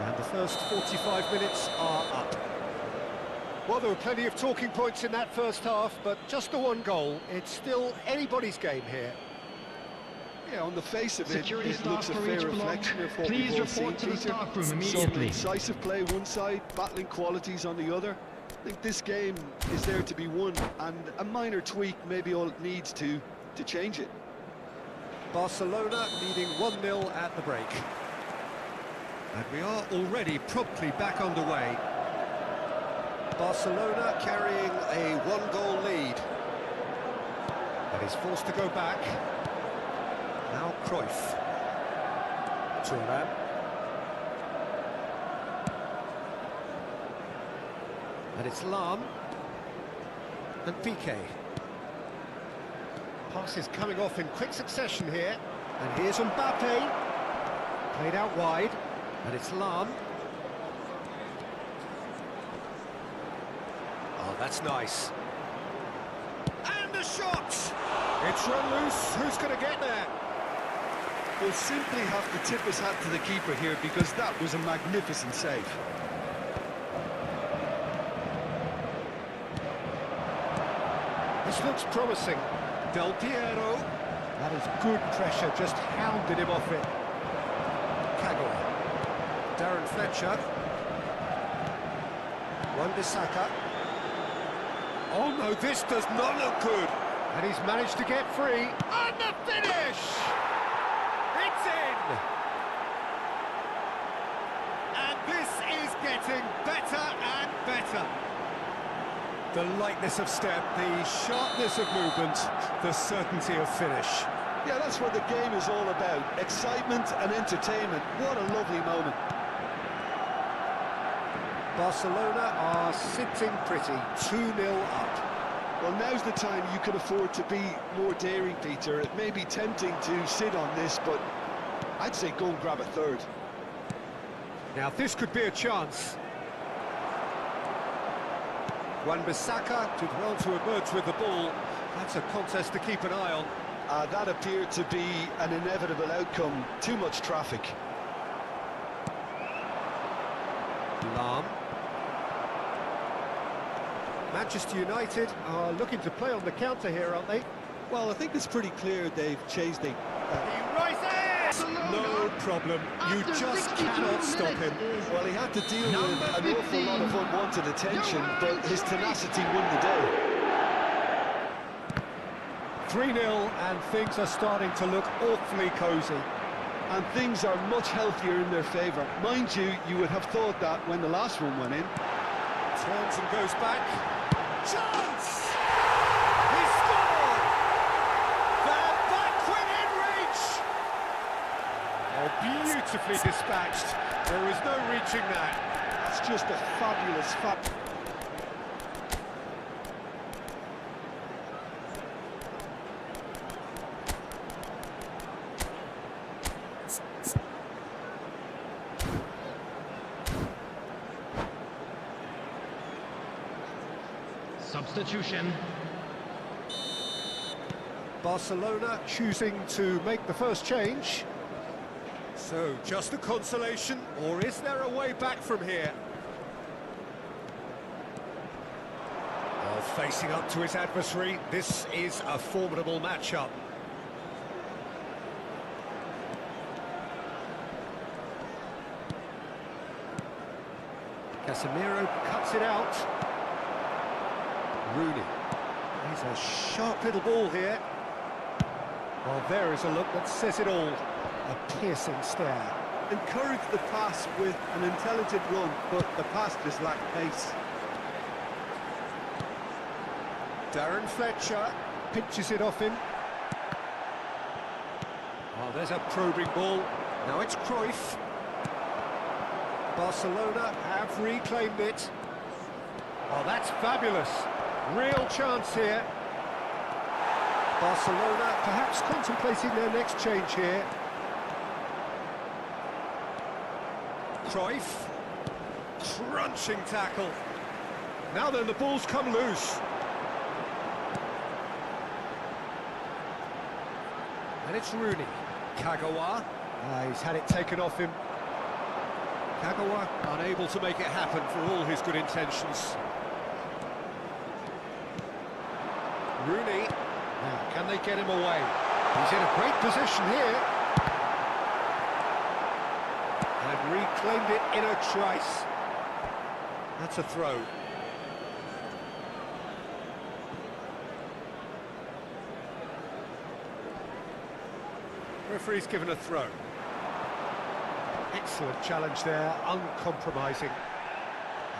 And the first 45 minutes are up. Well, there were plenty of talking points in that first half, but just the one goal. It's still anybody's game here. Yeah, on the face of it, Security it staff looks a for fair each block. reflection of what Please we've all seen, report to the Peter. staff room Some immediately. incisive play one side, battling qualities on the other. I think this game is there to be won, and a minor tweak maybe all it needs to change it. Barcelona leading 1-0 at the break. And we are already promptly back underway. Barcelona carrying a one-goal lead. But he's forced to go back. Now Cruyff. Turan. And it's Lam. And Piqué. Passes coming off in quick succession here. And here's Mbappe. Played out wide. And it's Lam. Oh, that's nice. And the shot! It's run loose. Who's going to get there? We'll simply have to tip his hat to the keeper here because that was a magnificent save. This looks promising. Del Piero. That is good pressure, just hounded him off it. Kagor. Darren Fletcher. Wan-Bissaka. Oh no, this does not look good. And he's managed to get free. And the finish! It's in! And this is getting better and better. The lightness of step, the sharpness of movement, the certainty of finish. Yeah, that's what the game is all about. Excitement and entertainment. What a lovely moment. Barcelona are sitting pretty, 2-0 up. Well, now's the time you can afford to be more daring, Peter. It may be tempting to sit on this, but I'd say go and grab a third. Now this could be a chance. Wan-Bissaka did well to emerge with the ball. That's a contest to keep an eye on. That appeared to be an inevitable outcome. Too much traffic. Lam. Manchester United are looking to play on the counter here, aren't they? Well, I think it's pretty clear they've changed the... He rises! No problem. You just cannot stop him. Well, he had to deal with an awful lot of unwanted attention, but his tenacity won the day. 3-0, and things are starting to look awfully cosy. And things are much healthier in their favour. Mind you, you would have thought that when the last one went in. Turns and goes back. Chance! He scored! They're back within reach! Oh, beautifully dispatched. There is no reaching that. That's just a fabulous Substitution. Barcelona choosing to make the first change. So, just a consolation, or is there a way back from here? Facing up to his adversary, this is a formidable matchup. Casemiro cuts it out. Rooney. He's a sharp little ball here. Well, there is a look that says it all. A piercing stare. Encourage the pass with an intelligent run, but the pass just lacked pace. Darren Fletcher pinches it off him. Oh, there's a probing ball. Now it's Cruyff. Barcelona have reclaimed it. Oh, that's fabulous. Real chance here. Barcelona perhaps contemplating their next change here. Cruyff. Crunching tackle. Now then, the ball's come loose. And it's Rooney. Kagawa. He's had it taken off him. Kagawa unable to make it happen for all his good intentions. Rooney. Now, can they get him away? He's in a great position here. And reclaimed it in a trice. That's a throw. Referee's given a throw. Excellent challenge there, uncompromising.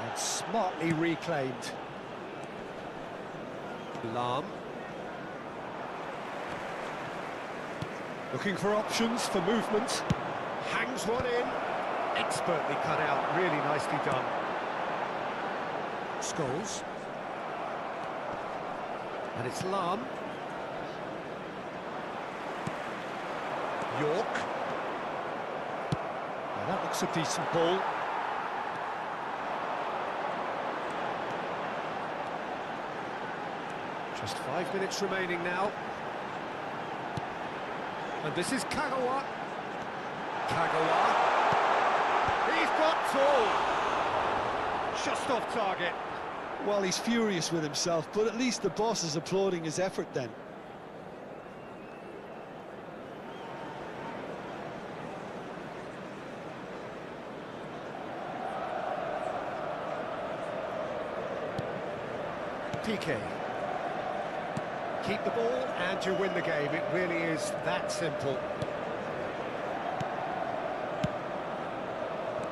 And smartly reclaimed. Lahm. Looking for options for movement. Hangs one in. Expertly cut out, really nicely done. Scholes. And it's Lahm. York. Well, that looks a decent ball. Just 5 minutes remaining now. And this is Kagawa. Kagawa. He's got two. Just off target. Well, he's furious with himself, but at least the boss is applauding his effort then. PK. Keep the ball and you win the game. It really is that simple.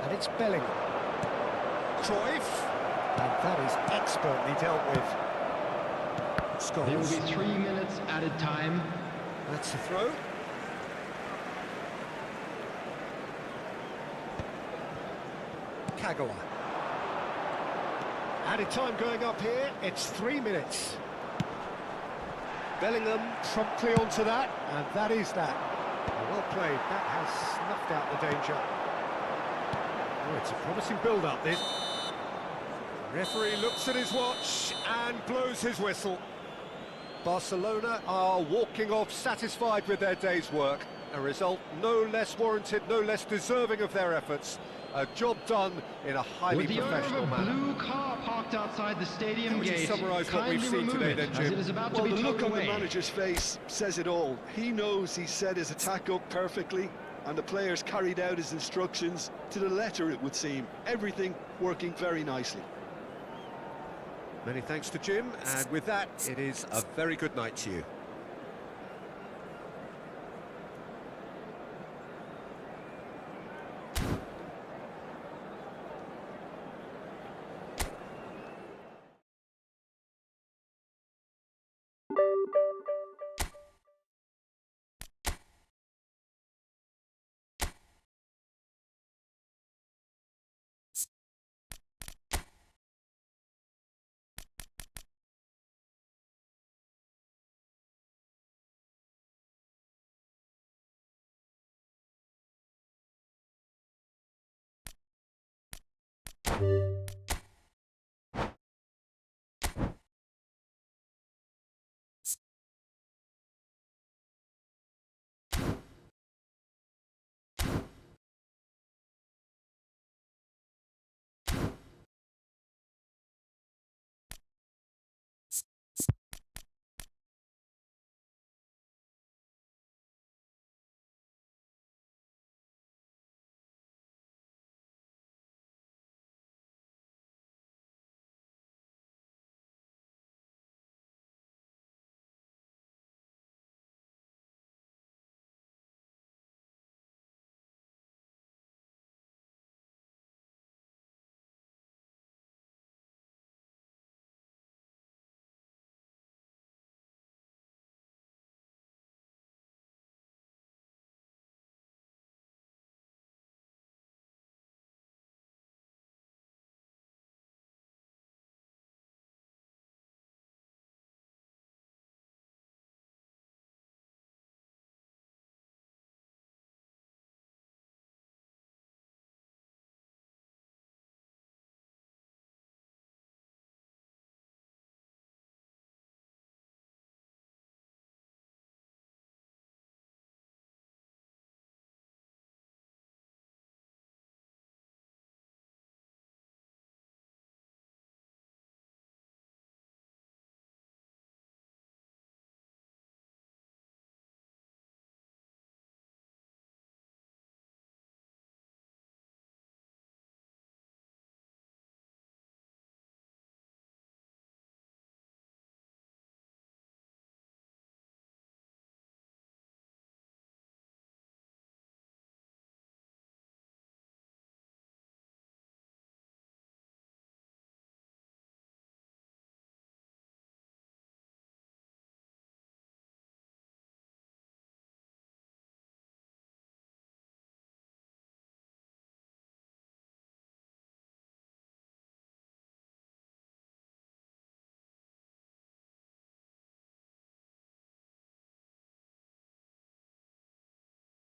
And it's Bellingham. Cruyff. And that is expertly dealt with. There will Scholes. be 3 minutes added time. That's the throw. Kagawa. Added time going up here, it's 3 minutes. Bellingham promptly onto that, and that is that. Well played, that has snuffed out the danger. Oh, it's a promising build-up this. Referee looks at his watch and blows his whistle. Barcelona are walking off satisfied with their day's work. A result no less warranted, no less deserving of their efforts. A job done in a highly With the owner of professional a manner. blue car parked outside the stadium How would you gate, summarise what we've kindly seen remove today it, then, as Jim? it is about Well, to the be look towed on the away. manager's face says it all. He knows he set his attack up perfectly, and the players carried out his instructions to the letter, it would seem. Everything working very nicely. Many thanks to Jim, and with that, it is a very good night to you.